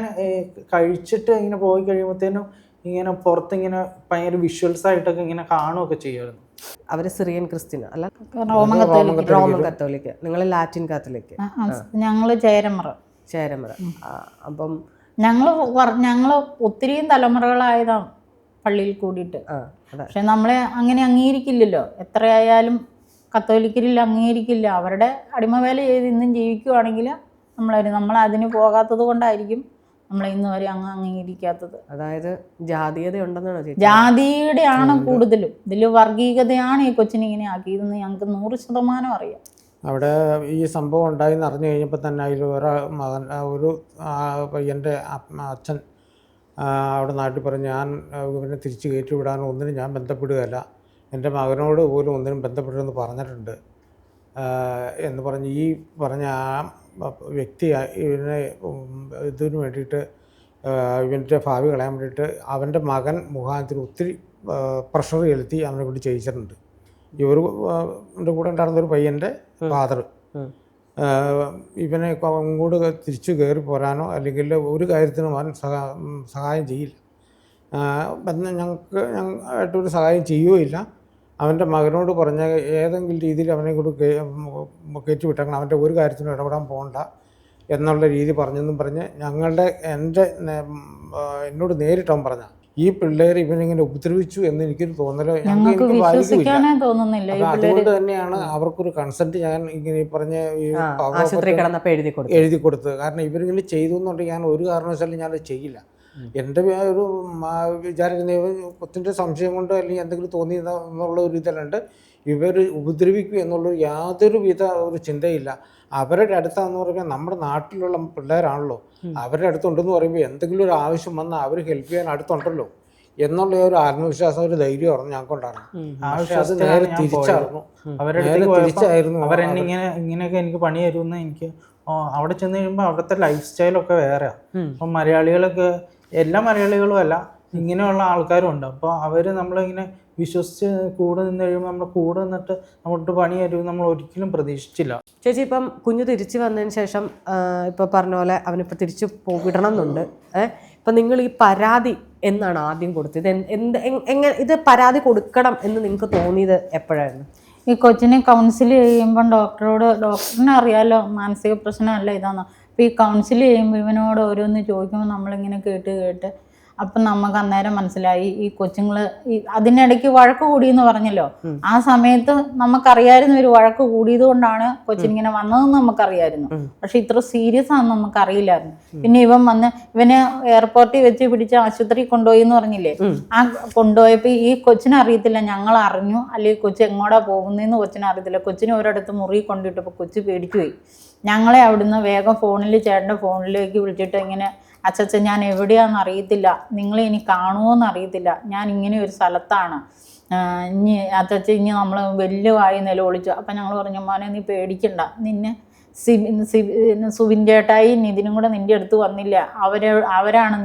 Speaker 3: കഴിച്ചിട്ട് ഇങ്ങനെ പോയി കഴിയുമ്പോഴത്തേനും ഇങ്ങനെ പുറത്തിങ്ങനെ ഭയങ്കര വിഷ്വൽസായിട്ടൊക്കെ ഇങ്ങനെ കാണുകയൊക്കെ ചെയ്യുമായിരുന്നു.
Speaker 2: അവർ സിറിയൻ ക്രിസ്ത്യൻ അല്ല,
Speaker 1: റോമൻ
Speaker 2: റോമൻ കത്തോലിക്ക്, നിങ്ങൾ ലാറ്റിൻ കാത്തലിക്ക്.
Speaker 1: ഞങ്ങൾ ചേരമറ.
Speaker 2: അപ്പം
Speaker 1: ഞങ്ങൾ ഒത്തിരിയും തലമുറകളായതാണ് പള്ളിയിൽ കൂടിയിട്ട്. പക്ഷെ നമ്മളെ അങ്ങനെ അംഗീകരിക്കില്ലല്ലോ, എത്രയായാലും കത്തോലിക്കരിൽ അംഗീകരിക്കില്ല. അവരുടെ അടിമവേല ചെയ്ത് ഇന്നും ജീവിക്കുവാണെങ്കിൽ നമ്മൾ അതിന് പോകാത്തത് കൊണ്ടായിരിക്കും നമ്മളെ ഇന്ന് വരെ അംഗീകരിക്കാത്തത്.
Speaker 2: അതായത് ജാതീയത ഉണ്ടെന്നാണ്.
Speaker 1: ജാതിയുടെയാണ് കൂടുതലും, ഇതിൽ വർഗീയതയാണ് ഈ കൊച്ചിനെ ഇങ്ങനെ ആക്കിയതെന്ന് ഞങ്ങൾക്ക് 100% അറിയാം.
Speaker 4: അവിടെ ഈ സംഭവം ഉണ്ടായിന്ന് അറിഞ്ഞു കഴിഞ്ഞപ്പോൾ തന്നെ അതിൽ ഒരു പയ്യൻ്റെ അച്ഛൻ അവിടെ നാട്ടിൽ പറഞ്ഞ് ഞാൻ ഇവനെ തിരിച്ച് കയറ്റി വിടാനോ ഒന്നിനും ഞാൻ ബന്ധപ്പെടുകയല്ല, എൻ്റെ മകനോട് പോലും ഒന്നിനും ബന്ധപ്പെട്ടെന്ന് പറഞ്ഞിട്ടുണ്ട് എന്ന് പറഞ്ഞ് ഈ പറഞ്ഞ ആ വ്യക്തി ഇവനെ ഇതിന് വേണ്ടിയിട്ട് ഇവൻ്റെ ഭാവി കളയാൻ വേണ്ടിയിട്ട് അവൻ്റെ മകൻ മുഖാന്തരം ഒത്തിരി പ്രഷർ ചെലുത്തി അവനെ കൊണ്ട് ചെയ്യിച്ചിട്ടുണ്ട്. എൻ്റെ കൂടെ ഉണ്ടായിരുന്നൊരു പയ്യൻ്റെ ഫാദർ ഇവനെ അങ്ങോട്ട് തിരിച്ചു കയറി പോരാനോ അല്ലെങ്കിൽ ഒരു കാര്യത്തിനും അവൻ സഹായം ചെയ്യില്ല, ഞങ്ങൾക്കായിട്ടൊരു സഹായം ചെയ്യുകയില്ല. അവൻ്റെ മകനോട് പറഞ്ഞ ഏതെങ്കിലും രീതിയിൽ അവനെ കൂടി കയറ്റി വിട്ടേക്കണം, അവൻ്റെ ഒരു കാര്യത്തിനും ഇടപെടാൻ പോകണ്ട എന്നുള്ള രീതി പറഞ്ഞെന്നും പറഞ്ഞ് എന്നോട് നേരിട്ട് അവൻ പറഞ്ഞ ഈ പിള്ളേർ ഇവനിങ്ങനെ ഉപദ്രവിച്ചു എന്ന് എനിക്കൊരു തോന്നലോ
Speaker 1: തോന്നുന്നില്ല.
Speaker 4: അതുകൊണ്ട് തന്നെയാണ് അവർക്കൊരു കൺസെന്റ് ഞാൻ ഇങ്ങനെ പറഞ്ഞ എഴുതി കൊടുത്തത്. കാരണം ഇവരിങ്ങനെ ചെയ്തു എന്നുണ്ടെങ്കിൽ ഞാൻ ഒരു കാരണവശാലും ഞാനത് ചെയ്യില്ല. എൻ്റെ ഒരു വിചാരിക്കുന്ന കൊച്ചിൻ്റെ സംശയം കൊണ്ട് അല്ലെങ്കിൽ എന്തെങ്കിലും തോന്നി എന്നുള്ള ഒരു ഇതല്ലാണ്ട് ഇവർ ഉപദ്രവിക്കും എന്നുള്ളൊരു യാതൊരു വിധ ഒരു ചിന്തയില്ല. അവരുടെ അടുത്താന്ന് പറയുമ്പോൾ നമ്മുടെ നാട്ടിലുള്ള പിള്ളേരാണല്ലോ, അവരുടെ അടുത്തുണ്ടെന്ന് പറയുമ്പോൾ എന്തെങ്കിലും ഒരു ആവശ്യം വന്നാൽ അവർ ഹെൽപ്പ് ചെയ്യാൻ അടുത്തുണ്ടല്ലോ എന്നുള്ള ഒരു ആത്മവിശ്വാസം ഒരു ധൈര്യമായിരുന്നു ഞങ്ങൾക്കുണ്ടായിരുന്നു. അത് നേരെ തിരിച്ചായിരുന്നു.
Speaker 3: അവരെന്നെ ഇങ്ങനെയൊക്കെ എനിക്ക് പണി തരുമെന്ന് എനിക്ക് അവിടെ ചെന്ന് കഴിയുമ്പോൾ അവിടുത്തെ ലൈഫ് സ്റ്റൈലൊക്കെ വേറെയാണ്. അപ്പം മലയാളികളൊക്കെ എല്ലാ മലയാളികളും അല്ല, ഇങ്ങനെയുള്ള ആൾക്കാരും ഉണ്ട്. അപ്പോൾ അവർ നമ്മളിങ്ങനെ വിശ്വസിച്ച് കൂടെ നിന്ന് കഴിയുമ്പോൾ നമ്മൾ കൂടെ നിന്നിട്ട് നമ്മൾക്ക് പണി തരുമെന്ന് നമ്മൾ ഒരിക്കലും പ്രതീക്ഷിച്ചില്ല.
Speaker 2: ചേച്ചി ഇപ്പം കുഞ്ഞ് തിരിച്ചു വന്നതിന് ശേഷം ഇപ്പോൾ പറഞ്ഞ പോലെ അവനിപ്പോൾ തിരിച്ചു വിടണം എന്നുണ്ട്. ഇപ്പം നിങ്ങൾ ഈ പരാതി എന്നാണ് ആദ്യം കൊടുത്തത്? എങ്ങനെ ഇത് പരാതി കൊടുക്കണം എന്ന് നിങ്ങൾക്ക് തോന്നിയത് എപ്പോഴായിരുന്നു?
Speaker 1: ഈ കൊച്ചിനെ കൗൺസിൽ ചെയ്യുമ്പം ഡോക്ടറിനെ അറിയാമല്ലോ മാനസിക പ്രശ്നമല്ല ഇതാന്ന്. അപ്പോൾ ഈ കൗൺസിൽ ചെയ്യുമ്പോൾ ഇവനോട് ഓരോന്ന് ചോദിക്കുമ്പോൾ നമ്മളിങ്ങനെ കേട്ട് അപ്പം നമുക്ക് അന്നേരം മനസ്സിലായി ഈ കൊച്ചുങ്ങൾ അതിനിടയ്ക്ക് വഴക്ക് കൂടിയെന്ന് പറഞ്ഞല്ലോ. ആ സമയത്ത് നമുക്കറിയായിരുന്നു ഒരു വഴക്ക് കൂടിയത് കൊണ്ടാണ് കൊച്ചിനിങ്ങനെ വന്നതെന്ന് നമുക്കറിയായിരുന്നു. പക്ഷെ ഇത്ര സീരിയസ് ആണെന്ന് നമുക്കറിയില്ലായിരുന്നു. പിന്നെ ഇവന് എയർപോർട്ടിൽ വെച്ച് പിടിച്ച് ആശുപത്രി കൊണ്ടുപോയി എന്ന് പറഞ്ഞില്ലേ, ആ കൊണ്ടുപോയപ്പോൾ ഈ കൊച്ചിനെ അറിയത്തില്ല, ഞങ്ങൾ അറിഞ്ഞു അല്ലെങ്കിൽ കൊച്ചു എങ്ങോട്ടാ പോകുന്നതെന്ന് കൊച്ചിനെ അറിയത്തില്ല. കൊച്ചിനെ ഒരിടത്ത് മുറി കൊണ്ടിട്ടപ്പോൾ കൊച്ചു പേടിച്ചു പോയി. ഞങ്ങളെ അവിടുന്ന് വേഗം ചേട്ടൻ്റെ ഫോണിലേക്ക് വിളിച്ചിട്ട് ഇങ്ങനെ, അച്ചച്ച ഞാൻ എവിടെയാണെന്ന് അറിയത്തില്ല, നിങ്ങളെ ഇനി കാണുമോയെന്ന് അറിയത്തില്ല, ഞാൻ ഇങ്ങനെ ഒരു സ്ഥലത്താണ്, ഇനി അച്ചച്ച ഇനി നമ്മൾ വലിയ വായി നിലവിളിച്ചു. അപ്പം ഞങ്ങൾ പറഞ്ഞു മോനെ നീ പേടിക്കണ്ട, സുബിൻ ചേട്ടായി നിതിനും കൂടെ നിൻ്റെ അടുത്ത് വന്നില്ല, അവരാണ്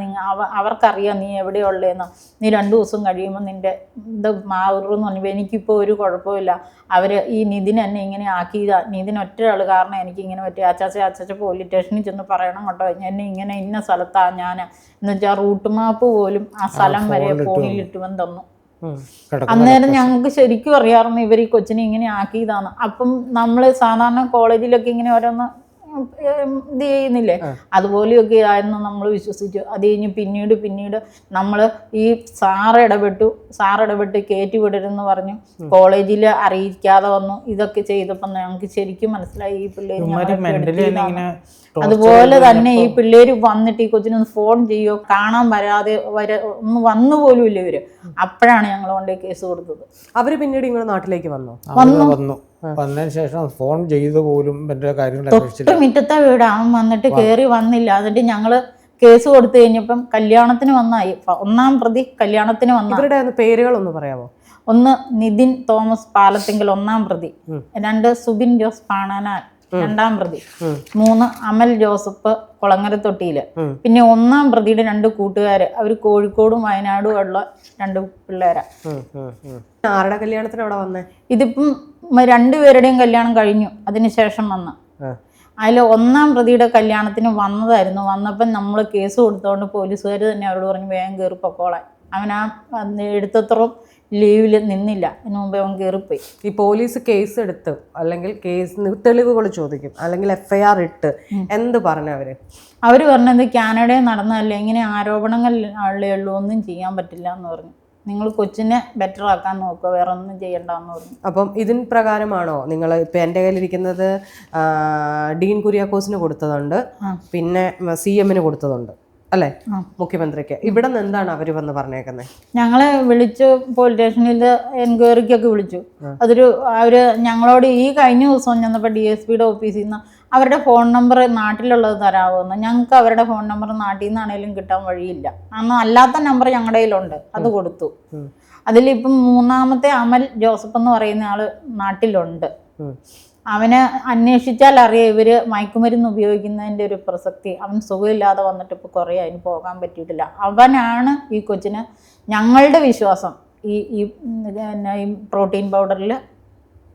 Speaker 1: അവർക്കറിയാം നീ എവിടെയുള്ളതെന്ന്. നീ 2 ദിവസം കഴിയുമ്പോൾ നിൻ്റെ ഇത് മാറുമെന്ന് പറഞ്ഞു. എനിക്കിപ്പോൾ ഒരു കുഴപ്പമില്ല, ഈ നിതിൻ എന്നെ ഇങ്ങനെ ആക്കിയതാ, നിതിൻ ഒറ്റയാൾ കാരണം എനിക്ക് ഇങ്ങനെ പറ്റി. അച്ചാച്ച പോലീസ് സ്റ്റേഷനിൽ ചെന്ന് പറയണം കേട്ടോ, എന്നെ ഇങ്ങനെ ഇന്ന സ്ഥലത്താണ് ഞാൻ എന്ന് വെച്ചാൽ റൂട്ട് മാപ്പ് പോലും ആ സ്ഥലം വരെ ഫോണിൽ ഇട്ടുവൻ തന്നു. അന്നേരം ഞങ്ങൾക്ക് ശരിക്കും അറിയാമായിരുന്നു ഇവർ ഈ കൊച്ചിനെ ഇങ്ങനെ ആക്കിയതാണ്. അപ്പം നമ്മൾ സാധാരണ കോളേജിലൊക്കെ ഇങ്ങനെ ഓരോന്ന് ഇത് ചെയ്യുന്നില്ലേ, അതുപോലെയൊക്കെ ആയിരുന്നു നമ്മൾ വിശ്വസിച്ചു. അത് കഴിഞ്ഞ് പിന്നീട് നമ്മൾ ഈ സാറ് ഇടപെട്ട് കയറ്റി വിടരുതെന്ന് പറഞ്ഞു. കോളേജിൽ അറിയിക്കാതെ വന്നു. ഇതൊക്കെ ചെയ്തപ്പോൾ ഞങ്ങൾക്ക് ശരിക്കും മനസ്സിലായി ഈ പിള്ളേർ. അതുപോലെ തന്നെ ഈ പിള്ളേര് വന്നിട്ട് ഈ കൊച്ചിനൊന്ന് ഫോൺ ചെയ്യോ, കാണാൻ വരാതെ ഒന്ന് വന്നു പോലും ഇല്ല ഇവര്. അപ്പോഴാണ് ഞങ്ങൾ കൊണ്ടേ കേസ് കൊടുത്തത്.
Speaker 2: അവര് പിന്നീട് ഇങ്ങനെ നാട്ടിലേക്ക് വന്നു.
Speaker 4: വന്നതിന് ശേഷം ഫോൺ ചെയ്തു പോലും കാര്യങ്ങൾ
Speaker 1: മുറ്റത്തെ വീട് അവൻ വന്നിട്ട് കയറി വന്നില്ല. എന്നിട്ട് ഞങ്ങള് കേസ് കൊടുത്തു കഴിഞ്ഞപ്പം കല്യാണത്തിന് വന്നായി. 1-ാം പ്രതി കല്യാണത്തിന് വന്ന.
Speaker 2: ഇവരുടെ പേരുകളൊന്ന് പറയാമോ?
Speaker 1: 1 നിതിൻ തോമസ് പാലത്തിങ്കൽ 1-ാം പ്രതി, 2 സുബിൻ ജോസ് പാണനാൽ 2-ാം പ്രതി, 3 അമൽ ജോസഫ് കുളങ്ങരത്തൊട്ടിയില്. പിന്നെ 1-ാം പ്രതിയുടെ 2 കൂട്ടുകാര്, അവര് കോഴിക്കോടും വയനാടും ഉള്ള 2 പിള്ളേരാ.
Speaker 2: ആരുടെ കല്യാണത്തിന് അവിടെ വന്നേ?
Speaker 1: ഇതിപ്പം 2 പേരുടെയും കല്യാണം കഴിഞ്ഞു, അതിനുശേഷം വന്ന. അതിൽ 1-ാം പ്രതിയുടെ കല്യാണത്തിന് വന്നതായിരുന്നു. വന്നപ്പം നമ്മൾ കേസ് കൊടുത്തോണ്ട് പോലീസുകാർ തന്നെ അവരോട് പറഞ്ഞു വേഗം കയറി പൊക്കോളാൻ. അവൻ ആ എടുത്തത്രയും ലീവിൽ നിന്നില്ല, അതിന് മുമ്പേ അവൻ കയറിപ്പോയി.
Speaker 2: ഈ പോലീസ് കേസ് എടുത്ത് അല്ലെങ്കിൽ കേസ് തെളിവുകൾ ചോദിക്കും, അല്ലെങ്കിൽ FIR ഇട്ട് എന്ത് പറഞ്ഞു അവര്
Speaker 1: പറഞ്ഞത് കാനഡയിൽ നടന്നതല്ലേ, ഇങ്ങനെ ആരോപണങ്ങൾ ആളേ ഉള്ളൂ, ഒന്നും ചെയ്യാൻ പറ്റില്ല എന്ന് പറഞ്ഞു. നിങ്ങൾ കൊച്ചിനെ ബെറ്റർ ആക്കാൻ നോക്കുക, വേറെ ഒന്നും ചെയ്യണ്ടെന്ന് പറഞ്ഞു.
Speaker 2: അപ്പം ഇതിന് പ്രകാരമാണോ നിങ്ങൾ ഇപ്പം എൻ്റെ കയ്യിലിരിക്കുന്നത്? ഡീൻ കുര്യാക്കോസിന് കൊടുത്തതുണ്ട്, പിന്നെ CM-ന് കൊടുത്തതുണ്ട് അല്ലേ, മുഖ്യമന്ത്രിക്ക്. ഇവിടെ നിന്ന് എന്താണ് അവർ വന്ന് പറഞ്ഞേക്കുന്നത്?
Speaker 1: ഞങ്ങളെ വിളിച്ചു, പോലീസ് സ്റ്റേഷനിൽ എൻക്വയറിക്കൊക്കെ വിളിച്ചു. അവര് ഞങ്ങളോട് ഈ കഴിഞ്ഞ ദിവസം ചെന്നപ്പോൾ DSPയുടെ ഓഫീസിൽ നിന്ന് അവരുടെ ഫോൺ നമ്പർ നാട്ടിലുള്ളത് തരാമോന്ന്. ഞങ്ങൾക്ക് അവരുടെ ഫോൺ നമ്പർ നാട്ടിൽ നിന്നാണേലും കിട്ടാൻ വഴിയില്ല. അന്ന് അല്ലാത്ത നമ്പർ ഞങ്ങളുടെ കയ്യിലുണ്ട്, അത് കൊടുത്തു. അതിലിപ്പം 3-ാമത്തെ അമൽ ജോസഫ് എന്ന് പറയുന്ന ആള് നാട്ടിലുണ്ട്. അവനെ അന്വേഷിച്ചാൽ അറിയാം ഇവര് മയക്കുമരുന്ന് ഉപയോഗിക്കുന്നതിൻ്റെ ഒരു പ്രസക്തി. അവൻ സുഖമില്ലാതെ വന്നിട്ട് ഇപ്പോൾ കുറേ അതിന് പോകാൻ പറ്റിയിട്ടില്ല. അവനാണ് ഈ കൊച്ചിന് ഞങ്ങളുടെ വിശ്വാസം ഈ പ്രോട്ടീൻ പൗഡറിൽ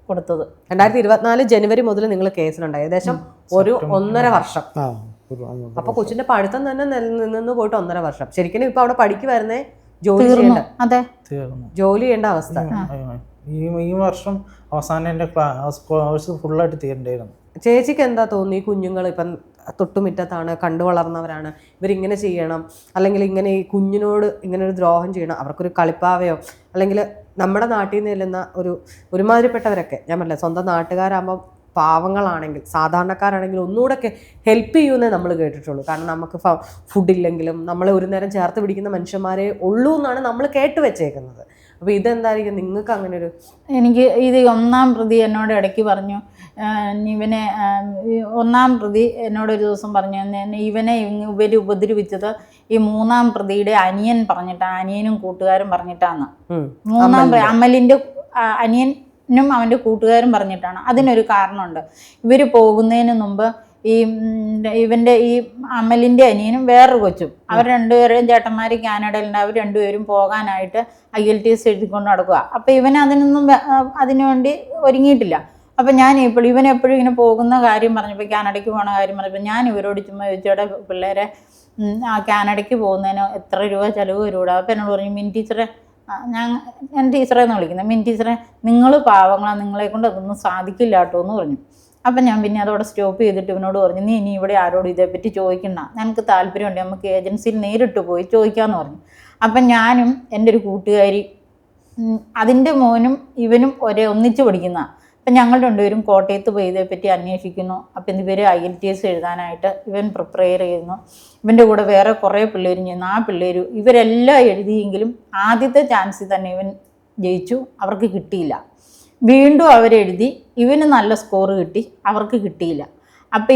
Speaker 1: കൊടുത്തത്.
Speaker 2: 2024 ജനുവരി മുതൽ നിങ്ങൾ കേസിലുണ്ട്, ഏകദേശം 1.5 വർഷം. അപ്പൊ കൊച്ചിന്റെ പഠിത്തം തന്നെ നിന്ന് പോയിട്ട് 1.5 വർഷം. ശരിക്കും ഇപ്പൊ അവിടെ പഠിക്കുവായിരുന്നേ, ജോലി ചെയ്യേണ്ട അവസ്ഥ.
Speaker 3: ഈ വർഷം അവസാനം എൻ്റെ കോഴ്സ് ഫുള്ളായിട്ട് തീരണ്ടായിരുന്നു.
Speaker 2: ചേച്ചിക്ക് എന്താ തോന്നി? കുഞ്ഞുങ്ങൾ ഇപ്പം തൊട്ടുമുറ്റത്താണ്, കണ്ടു വളർന്നവരാണ്, ഇവരിങ്ങനെ ചെയ്യണം, അല്ലെങ്കിൽ ഇങ്ങനെ ഈ കുഞ്ഞിനോട് ഇങ്ങനെ ഒരു ദ്രോഹം ചെയ്യണം, അവർക്കൊരു കളിപ്പാവയോ, അല്ലെങ്കിൽ നമ്മുടെ നാട്ടിൽ നിന്ന് ചെല്ലുന്ന ഒരുമാതിരിപ്പെട്ടവരൊക്കെ, ഞാൻ പറഞ്ഞില്ല സ്വന്തം നാട്ടുകാരാകുമ്പോൾ പാവങ്ങളാണെങ്കിൽ, സാധാരണക്കാരാണെങ്കിൽ ഒന്നുകൂടെയൊക്കെ ഹെൽപ്പ് ചെയ്യുമെന്നേ നമ്മൾ കേട്ടിട്ടുള്ളൂ. കാരണം നമുക്ക് ഫുഡില്ലെങ്കിലും നമ്മളെ ഒരു നേരം ചേർത്ത് പിടിക്കുന്ന മനുഷ്യന്മാരെ ഉള്ളൂ എന്നാണ് നമ്മൾ കേട്ട് വെച്ചേക്കുന്നത്. അപ്പോൾ ഇതെന്തായിരിക്കും നിങ്ങൾക്ക് അങ്ങനെ ഒരു?
Speaker 1: എനിക്ക് ഇത് 1-ാം പ്രതി എന്നോട് ഇടയ്ക്ക് പറഞ്ഞു, ഇവനെ 1-ാം പ്രതി എന്നോടൊരു ദിവസം പറഞ്ഞു, ഇവര് ഉപദ്രവിച്ചത് ഈ 3-ാം പ്രതിയുടെ അനിയൻ പറഞ്ഞിട്ടാണ്, അനിയനും കൂട്ടുകാരും പറഞ്ഞിട്ടാണ്. 3-ാം പ്രതി അമലിൻ്റെ അനിയനും അവൻ്റെ കൂട്ടുകാരും പറഞ്ഞിട്ടാണ്. അതിനൊരു കാരണമുണ്ട്. ഇവർ പോകുന്നതിന് മുമ്പ് ഇവൻ്റെ ഈ അമലിൻ്റെ അനിയനും വേറൊരു കൊച്ചും, അവർ 2 പേരും ചേട്ടന്മാർ കാനഡയിലുണ്ട്. അവർ 2 പേരും പോകാനായിട്ട് IELTS എഴുതിക്കൊണ്ട് നടക്കുക. അപ്പോൾ ഇവൻ അതിനുവേണ്ടി ഒരുങ്ങിയിട്ടില്ല. അപ്പം ഞാൻ ഇവൻ എപ്പോഴും ഇങ്ങനെ പോകുന്ന കാര്യം പറഞ്ഞപ്പോൾ, കാനഡയ്ക്ക് പോകുന്ന കാര്യം പറഞ്ഞപ്പോൾ ഞാൻ ഇവരോട് ചുമ്മാ ചോദിച്ചോടെ പിള്ളേരെ കാനഡയ്ക്ക് പോകുന്നതിന് എത്ര രൂപ ചിലവ് വരൂടാ? അപ്പം എന്നോട് പറഞ്ഞു, മിൻ ടീച്ചറെ, ഞാൻ ടീച്ചറെ എന്ന് വിളിക്കുന്നത്, മിൻ ടീച്ചറെ നിങ്ങൾ പാവങ്ങളാണ്, നിങ്ങളെ കൊണ്ട് അതൊന്നും സാധിക്കില്ല കേട്ടോ എന്ന് പറഞ്ഞു. അപ്പം ഞാൻ പിന്നെ അതോടെ സ്റ്റോപ്പ് ചെയ്തിട്ട് ഇവനോട് പറഞ്ഞു, നീ ഇനി ഇവിടെ ആരോടും ഇതേപ്പറ്റി ചോദിക്കണ്ട, ഞങ്ങൾക്ക് താല്പര്യമുണ്ട്, നമുക്ക് ഏജൻസിയിൽ നേരിട്ട് പോയി ചോദിക്കാമെന്ന് പറഞ്ഞു. അപ്പം ഞാനും എൻ്റെ ഒരു കൂട്ടുകാരി, അതിൻ്റെ മോനും ഇവനും ഒന്നിച്ച് പഠിക്കുന്നതാണ്. അപ്പം ഞങ്ങൾ 2 പേരും കോട്ടയത്ത് പോയി ഇതേപ്പറ്റി അന്വേഷിക്കുന്നു. അപ്പം ഇവർ IELTS എഴുതാനായിട്ട് ഇവൻ പ്രിപ്പയർ ചെയ്യുന്നു. ഇവൻ്റെ കൂടെ വേറെ കുറേ പിള്ളേരും ചെയ്യുന്നു. ആ പിള്ളേർ ഇവരെല്ലാം എഴുതിയെങ്കിലും ആദ്യത്തെ ചാൻസിൽ തന്നെ ഇവൻ ജയിച്ചു, അവർക്ക് കിട്ടിയില്ല. വീണ്ടും അവരെഴുതി, ഇവന് നല്ല സ്കോർ കിട്ടി, അവർക്ക് കിട്ടിയില്ല. അപ്പം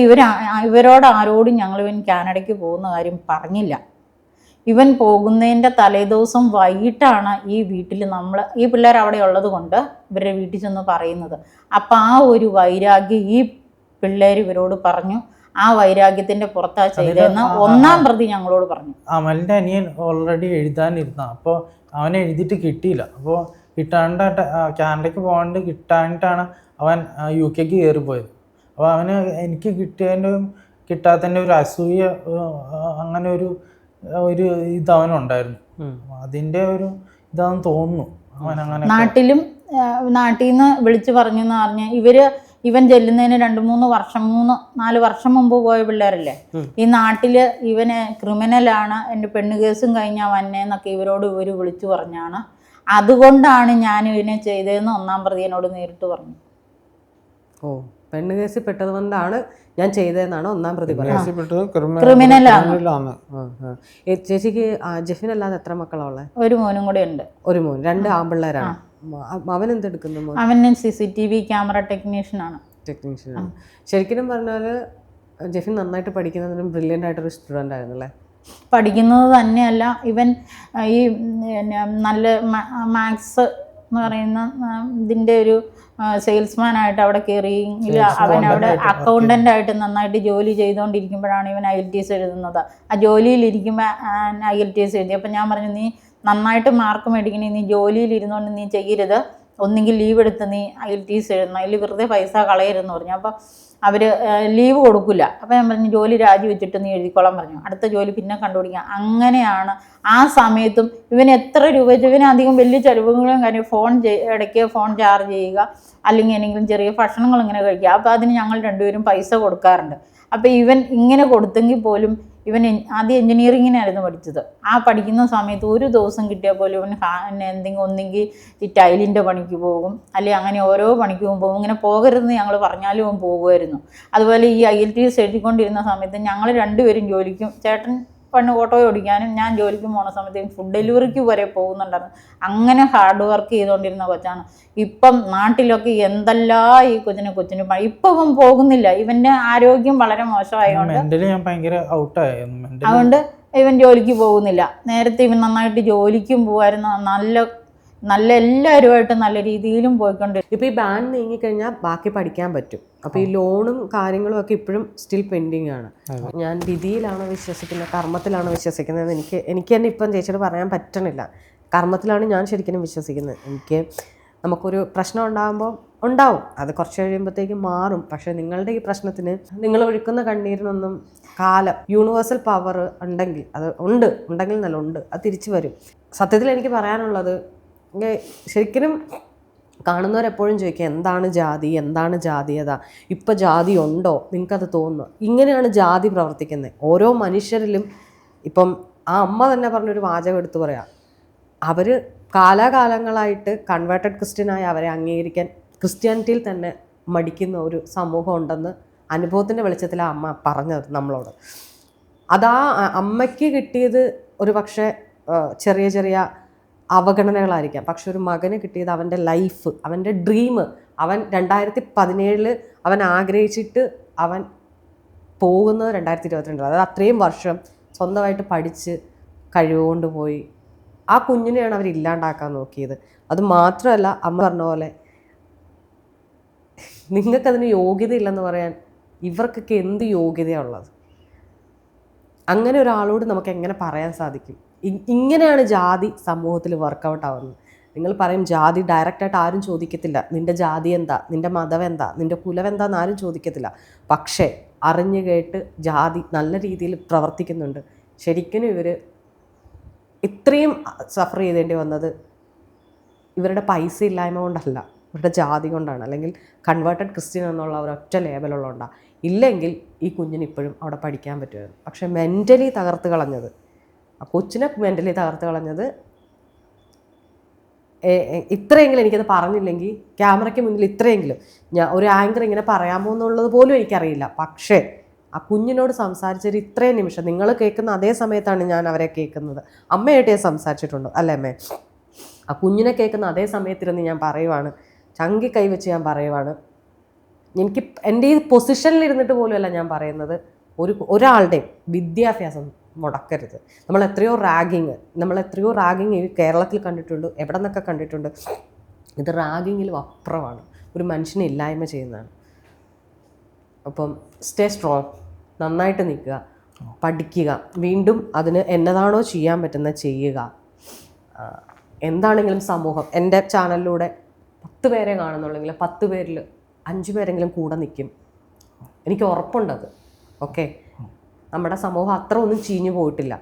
Speaker 1: ഇവരോട് ആരോടും ഇവൻ കാനഡയ്ക്ക് പോകുന്ന കാര്യം പറഞ്ഞില്ല. ഇവൻ പോകുന്നതിൻ്റെ തലേദിവസം വൈകിട്ടാണ് ഈ വീട്ടിൽ ഈ പിള്ളേർ അവിടെ ഉള്ളത് കൊണ്ട് ഇവരുടെ വീട്ടിൽ ചെന്ന് പറയുന്നത്. അപ്പം ആ ഒരു വൈരാഗ്യം ഈ പിള്ളേർ ഇവരോട് പറഞ്ഞു. ആ വൈരാഗ്യത്തിന്റെ പുറത്താ ചെയ്തതെന്ന് ഒന്നാം പ്രതി ഞങ്ങളോട് പറഞ്ഞു.
Speaker 3: അമലിൻ്റെ അനിയൻ ഓൾറെഡി എഴുതാനിരുന്ന, അപ്പോൾ അവൻ എഴുതിയിട്ട് കിട്ടിയില്ല. അപ്പോൾ കിട്ടാണ്ടായിട്ട് കാനഡയ്ക്ക് പോകാണ്ട് കിട്ടാനിട്ടാണ് അവൻ UK കയറിപ്പോയത്. അപ്പോൾ അവന് എനിക്ക് കിട്ടിയതിൻ്റെയും കിട്ടാത്തതിൻ്റെ ഒരു അസൂയ, അങ്ങനെ ഒരു ഇതവനുണ്ടായിരുന്നു. അതിൻ്റെ ഒരു ഇതാണെന്ന് തോന്നുന്നു അവൻ അങ്ങനെ.
Speaker 1: നാട്ടിൽ നിന്ന് വിളിച്ചു പറഞ്ഞു എന്ന് പറഞ്ഞ് ഇവൻ ചെല്ലുന്നതിന് 2-3 വർഷം മുമ്പ് പോയ പിള്ളേരല്ലേ. ഈ നാട്ടില് ഇവന് ക്രിമിനലാണ്, എൻ്റെ പെണ്ണ് കേസും കഴിഞ്ഞാൽ വന്നേന്നൊക്കെ ഇവർ വിളിച്ചു പറഞ്ഞാണ്. അതുകൊണ്ടാണ് ഞാൻ ഇവനെ ചെയ്തതെന്ന് ഒന്നാം പ്രതിയോട് നേരിട്ട് പറഞ്ഞു.
Speaker 2: ഓ, പെണ്ണ് കേസിൽ പെട്ടത് കൊണ്ടാണ് ഞാൻ ചെയ്തതെന്നാണ് ഒന്നാം പ്രതി പറയുന്നത്.
Speaker 1: ക്രിമിനലാണ്.
Speaker 2: ചേച്ചിക്ക് ജെഫിൻ അല്ലാതെ എത്ര മക്കളാ ഉള്ളത്?
Speaker 1: ഒരു മോനും കൂടെ ഉണ്ട്.
Speaker 2: ഒരു മോൻ. 2 ആൺപിള്ളേരാണ്. അവൻ എന്തെടുക്കുന്നു?
Speaker 1: അവൻ CCTV ക്യാമറ ടെക്നീഷ്യനാണ്.
Speaker 2: ശരിക്കും പറഞ്ഞാൽ ജെഫിൻ നന്നായിട്ട് പഠിക്കുന്നതിനും ബ്രില്യൻ്റ് ആയിട്ടൊരു സ്റ്റുഡൻ്റ് ആയിരുന്നു അല്ലേ?
Speaker 1: പഠിക്കുന്നത് തന്നെയല്ല, ഇവൻ ഈ നല്ല മാത്സ് എന്ന് പറയുന്ന ഇതിൻ്റെ ഒരു സെയിൽസ്മാനായിട്ട് അവിടെ കയറിയെങ്കിൽ അവൻ അവിടെ അക്കൗണ്ടൻ്റ് ആയിട്ട് നന്നായിട്ട് ജോലി ചെയ്തുകൊണ്ടിരിക്കുമ്പോഴാണ് ഇവൻ IELTS എഴുതുന്നത്. ആ ജോലിയിലിരിക്കുമ്പോൾ IELTS എഴുതി. അപ്പം ഞാൻ പറഞ്ഞു, നീ നന്നായിട്ട് മാർക്ക് മേടിക്കണേ, നീ ജോലിയിൽ ഇരുന്നുകൊണ്ട് നീ ചെയ്യരുത്, ഒന്നെങ്കിൽ ലീവ് എടുത്ത് നീ IELTS എഴുതണം, അതിൽ വെറുതെ പൈസ കളയരുതെന്ന് പറഞ്ഞു. അപ്പോൾ അവർ ലീവ് കൊടുക്കില്ല. അപ്പോൾ ഞാൻ പറഞ്ഞു, ജോലി രാജിവെച്ചിട്ട് നീ എഴുതിക്കോളാൻ പറഞ്ഞു, അടുത്ത ജോലി പിന്നെ കണ്ടുപിടിക്കാം. അങ്ങനെയാണ് ആ സമയത്തും ഇവന് എത്ര രൂപ വെച്ച്, ഇവന് അധികം വലിയ ചിലവുകളും കാര്യം, ഇടയ്ക്ക് ഫോൺ ചാർജ് ചെയ്യുക, അല്ലെങ്കിൽ എന്തെങ്കിലും ചെറിയ ഭക്ഷണങ്ങൾ ഇങ്ങനെ കഴിക്കുക. അപ്പോൾ അതിന് ഞങ്ങൾ രണ്ടുപേരും പൈസ കൊടുക്കാറുണ്ട്. അപ്പോൾ ഇവൻ ഇങ്ങനെ കൊടുത്തെങ്കിൽ പോലും ഇവൻ ആദ്യം എൻജിനീയറിങ്ങിനായിരുന്നു പഠിച്ചത്. ആ പഠിക്കുന്ന സമയത്ത് ഒരു ദിവസം കിട്ടിയാൽ പോലും ഇവൻ എന്തെങ്കിലും ഒന്നെങ്കിൽ ഈ ടൈലിൻ്റെ പണിക്ക് പോകും, അല്ലെങ്കിൽ അങ്ങനെ ഓരോ പണിക്ക് പോകും. ഇങ്ങനെ പോകരുതെന്ന് ഞങ്ങൾ പറഞ്ഞാലും അവൻ പോകുമായിരുന്നു. അതുപോലെ ഈ IELTS എഴുതിക്കൊണ്ടിരുന്ന സമയത്ത് ഞങ്ങൾ രണ്ടുപേരും ജോലിക്കും, ചേട്ടൻ ഓട്ടോ ഓടിക്കാനും ഞാൻ ജോലിക്കും പോണ സമയത്ത് ഫുഡ് ഡെലിവറിക്ക് വരെ പോകുന്നുണ്ടായിരുന്നു. അങ്ങനെ ഹാർഡ് വർക്ക് ചെയ്തുകൊണ്ടിരുന്ന കൊച്ചാണ്. ഇപ്പം നാട്ടിലൊക്കെ എന്തെല്ലാം ഈ കൊച്ചിന് ഇപ്പം ഇവൻ പോകുന്നില്ല. ഇവൻ്റെ ആരോഗ്യം വളരെ മോശമായതുകൊണ്ട് അതുകൊണ്ട് ഇവൻ ജോലിക്ക് പോകുന്നില്ല. നേരത്തെ ഇവൻ നന്നായിട്ട് ജോലിക്കും പോകുമായിരുന്നു. നല്ല എല്ലാവരുമായിട്ട് നല്ല രീതിയിലും പോയിക്കൊണ്ടിരിക്കും.
Speaker 2: ഇപ്പോൾ ഈ ബാൻ നീങ്ങിക്കഴിഞ്ഞാൽ ബാക്കി പഠിക്കാൻ പറ്റും. അപ്പോൾ ഈ ലോണും കാര്യങ്ങളും ഒക്കെ ഇപ്പോഴും സ്റ്റിൽ പെൻഡിങ് ആണ്. ഞാൻ വിധിയിലാണോ വിശ്വസിക്കുന്നത്, കർമ്മത്തിലാണോ വിശ്വസിക്കുന്നത്, എനിക്ക് തന്നെ ഇപ്പം ചേച്ചിയോട് പറയാൻ പറ്റണില്ല. കർമ്മത്തിലാണ് ഞാൻ ശരിക്കും വിശ്വസിക്കുന്നത്. നമുക്കൊരു പ്രശ്നം ഉണ്ടാവും, അത് കുറച്ച് കഴിയുമ്പോഴത്തേക്കും മാറും. പക്ഷേ നിങ്ങളുടെ ഈ പ്രശ്നത്തിന് നിങ്ങൾ ഒഴുക്കുന്ന കണ്ണീരിനൊന്നും യൂണിവേഴ്സൽ പവർ ഉണ്ടെങ്കിൽ ഉണ്ടെങ്കിൽ നല്ല ഉണ്ട്, അത് തിരിച്ചു വരും. സത്യത്തിൽ എനിക്ക് പറയാനുള്ളത്, ശരിക്കും കാണുന്നവരെപ്പോഴും ചോദിക്കുക എന്താണ് ജാതീയത, ഇപ്പം ജാതി ഉണ്ടോ, നിങ്ങൾക്കത് തോന്നുന്നു? ഇങ്ങനെയാണ് ജാതി പ്രവർത്തിക്കുന്നത് ഓരോ മനുഷ്യരിലും. ഇപ്പം ആ അമ്മ തന്നെ പറഞ്ഞൊരു വാചകം എടുത്തു പറയാം, അവർ കാലാകാലങ്ങളായിട്ട് കൺവേർട്ടഡ് ക്രിസ്ത്യനായി അവരെ അംഗീകരിക്കാൻ ക്രിസ്ത്യാനിറ്റിയിൽ തന്നെ മടിക്കുന്ന ഒരു സമൂഹം ഉണ്ടെന്ന് അനുഭവത്തിൻ്റെ വെളിച്ചത്തിൽ ആ അമ്മ പറഞ്ഞത് നമ്മളോട്. അതാ അമ്മയ്ക്ക് കിട്ടിയത് ഒരു പക്ഷേ ചെറിയ അവഗണനകളായിരിക്കാം. പക്ഷെ ഒരു മകന് കിട്ടിയത് അവൻ്റെ ലൈഫ്, അവൻ്റെ ഡ്രീം. അവൻ 2017 അവൻ ആഗ്രഹിച്ചിട്ട് അവൻ പോകുന്നത് 2022. അതായത് അത്രയും വർഷം സ്വന്തമായിട്ട് പഠിച്ച് കഴിവുകൊണ്ട് പോയി ആ കുഞ്ഞിനെയാണ് അവർ ഇല്ലാണ്ടാക്കാൻ നോക്കിയത്. അത് മാത്രമല്ല, അമ്മ പറഞ്ഞ പോലെ നിങ്ങൾക്കതിന് യോഗ്യതയില്ലെന്ന് പറയാൻ ഇവർക്കൊക്കെ എന്ത് യോഗ്യതയുള്ളത്? അങ്ങനെ ഒരാളോട് നമുക്ക് എങ്ങനെ പറയാൻ സാധിക്കും? ഇങ്ങനെയാണ് ജാതി സമൂഹത്തിൽ വർക്കൗട്ട് ആവുന്നത്. നിങ്ങൾ പറയും ജാതി ഡയറക്റ്റായിട്ട് ആരും ചോദിക്കത്തില്ല, നിൻ്റെ ജാതി എന്താ, നിൻ്റെ മതം എന്താ, നിൻ്റെ കുലം എന്താന്ന് ആരും ചോദിക്കത്തില്ല. പക്ഷേ അറിഞ്ഞു കേട്ട് ജാതി നല്ല രീതിയിൽ പ്രവർത്തിക്കുന്നുണ്ട്. ശരിക്കും ഇവർ ഇത്രയും സഫർ ചെയ്തേണ്ടി വന്നത് ഇവരുടെ പൈസ ഇല്ലായ്മ കൊണ്ടല്ല, ഇവരുടെ ജാതി കൊണ്ടാണ്, അല്ലെങ്കിൽ കൺവേർട്ടഡ് ക്രിസ്ത്യൻ എന്നുള്ള ഒരൊറ്റ ലേബലുള്ളതുകൊണ്ടാണ്. ഇല്ലെങ്കിൽ ഈ കുഞ്ഞിന് ഇപ്പോഴും അവിടെ പഠിക്കാൻ പറ്റുമായിരുന്നു. പക്ഷെ മെൻ്റലി തകർത്ത് കളഞ്ഞത്, ആ കൊച്ചിനെ മെൻ്റലി തകർത്ത് കളഞ്ഞത്, ഇത്രയെങ്കിലും എനിക്കത് പറഞ്ഞില്ലെങ്കിൽ ക്യാമറയ്ക്ക് മുന്നിൽ ഇത്രയെങ്കിലും ഞാൻ ഒരു ആങ്കർ ഇങ്ങനെ പറയാമോ എന്നുള്ളത് പോലും എനിക്കറിയില്ല. പക്ഷേ ആ കുഞ്ഞിനോട് സംസാരിച്ചൊരു ഇത്രയും നിമിഷം നിങ്ങൾ കേൾക്കുന്ന അതേ സമയത്താണ് ഞാൻ അവരെ കേൾക്കുന്നത്. അമ്മയായിട്ട് ഞാൻ സംസാരിച്ചിട്ടുണ്ട് അല്ലേ അമ്മേ? ആ കുഞ്ഞിനെ കേൾക്കുന്ന അതേ സമയത്തിരുന്ന് ഞാൻ പറയുവാണ്, ചങ്കി കൈവച്ച് ഞാൻ പറയുവാണ്. എനിക്ക് എൻ്റെ ഈ പൊസിഷനിലിരുന്നിട്ട് പോലുമല്ല ഞാൻ പറയുന്നത്, ഒരാളുടെയും വിദ്യാഭ്യാസം മുടക്കരുത്. നമ്മൾ എത്രയോ റാഗിങ് കേരളത്തിൽ കണ്ടിട്ടുണ്ട്, എവിടെ നിന്നൊക്കെ കണ്ടിട്ടുണ്ട്. ഇത് റാഗിങ്ങിലും അപ്പുറമാണ്, ഒരു മനുഷ്യനെ ഇല്ലായ്മ ചെയ്യുന്നതാണ്. അപ്പം സ്റ്റേ സ്ട്രോങ്, നന്നായിട്ട് നിൽക്കുക, പഠിക്കുക, വീണ്ടും അതിന് എന്നതാണോ ചെയ്യാൻ പറ്റുന്നത് ചെയ്യുക. എന്താണെങ്കിലും സമൂഹം, എൻ്റെ ചാനലിലൂടെ 10 പേരെ കാണുന്നുള്ളെങ്കിൽ 10 പേരിൽ 5 പേരെങ്കിലും കൂടെ നിൽക്കും, എനിക്ക് ഉറപ്പുണ്ടത്. ഓക്കെ, നമ്മുടെ സമൂഹം അത്ര ഒന്നും ചീഞ്ഞു പോയിട്ടില്ല.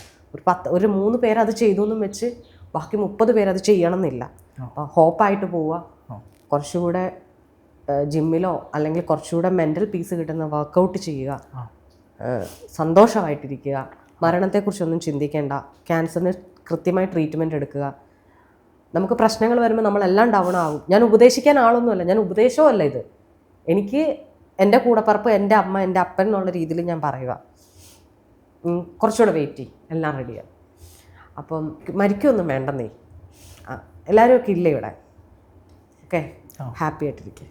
Speaker 2: ഒരു 3 പേരത് ചെയ്തു എന്നും വെച്ച് ബാക്കി 30 പേരത് ചെയ്യണം എന്നില്ല. അപ്പോൾ ഹോപ്പായിട്ട് പോവുക, കുറച്ചുകൂടെ ജിമ്മിലോ അല്ലെങ്കിൽ കുറച്ചുകൂടെ മെൻ്റൽ പീസ് കിട്ടുന്ന വർക്കൗട്ട് ചെയ്യുക, സന്തോഷമായിട്ടിരിക്കുക, മരണത്തെക്കുറിച്ചൊന്നും ചിന്തിക്കേണ്ട, ക്യാൻസറിന് കൃത്യമായി ട്രീറ്റ്മെൻറ്റ് എടുക്കുക. നമുക്ക് പ്രശ്നങ്ങൾ വരുമ്പോൾ നമ്മളെല്ലാം ഡൗൺ ആകും. ഞാൻ ഉപദേശിക്കാൻ ആളൊന്നുമല്ല, ഞാൻ ഉപദേശമല്ല ഇത്, എനിക്ക് എൻ്റെ കൂടപ്പറപ്പ്, എൻ്റെ അമ്മ, എൻ്റെ അപ്പൻ എന്നുള്ള രീതിയിൽ ഞാൻ പറയുക. കുറച്ചുകൂടെ വെയിറ്റ് ചെയ്യും, എല്ലാം റെഡിയാണ്. അപ്പം മരിക്കൊന്നും വേണ്ടെന്നേ, എല്ലാവരും ഒക്കെ ഇല്ലേ ഇവിടെ? ഓക്കെ, ഹാപ്പി ആയിട്ടിരിക്കുക.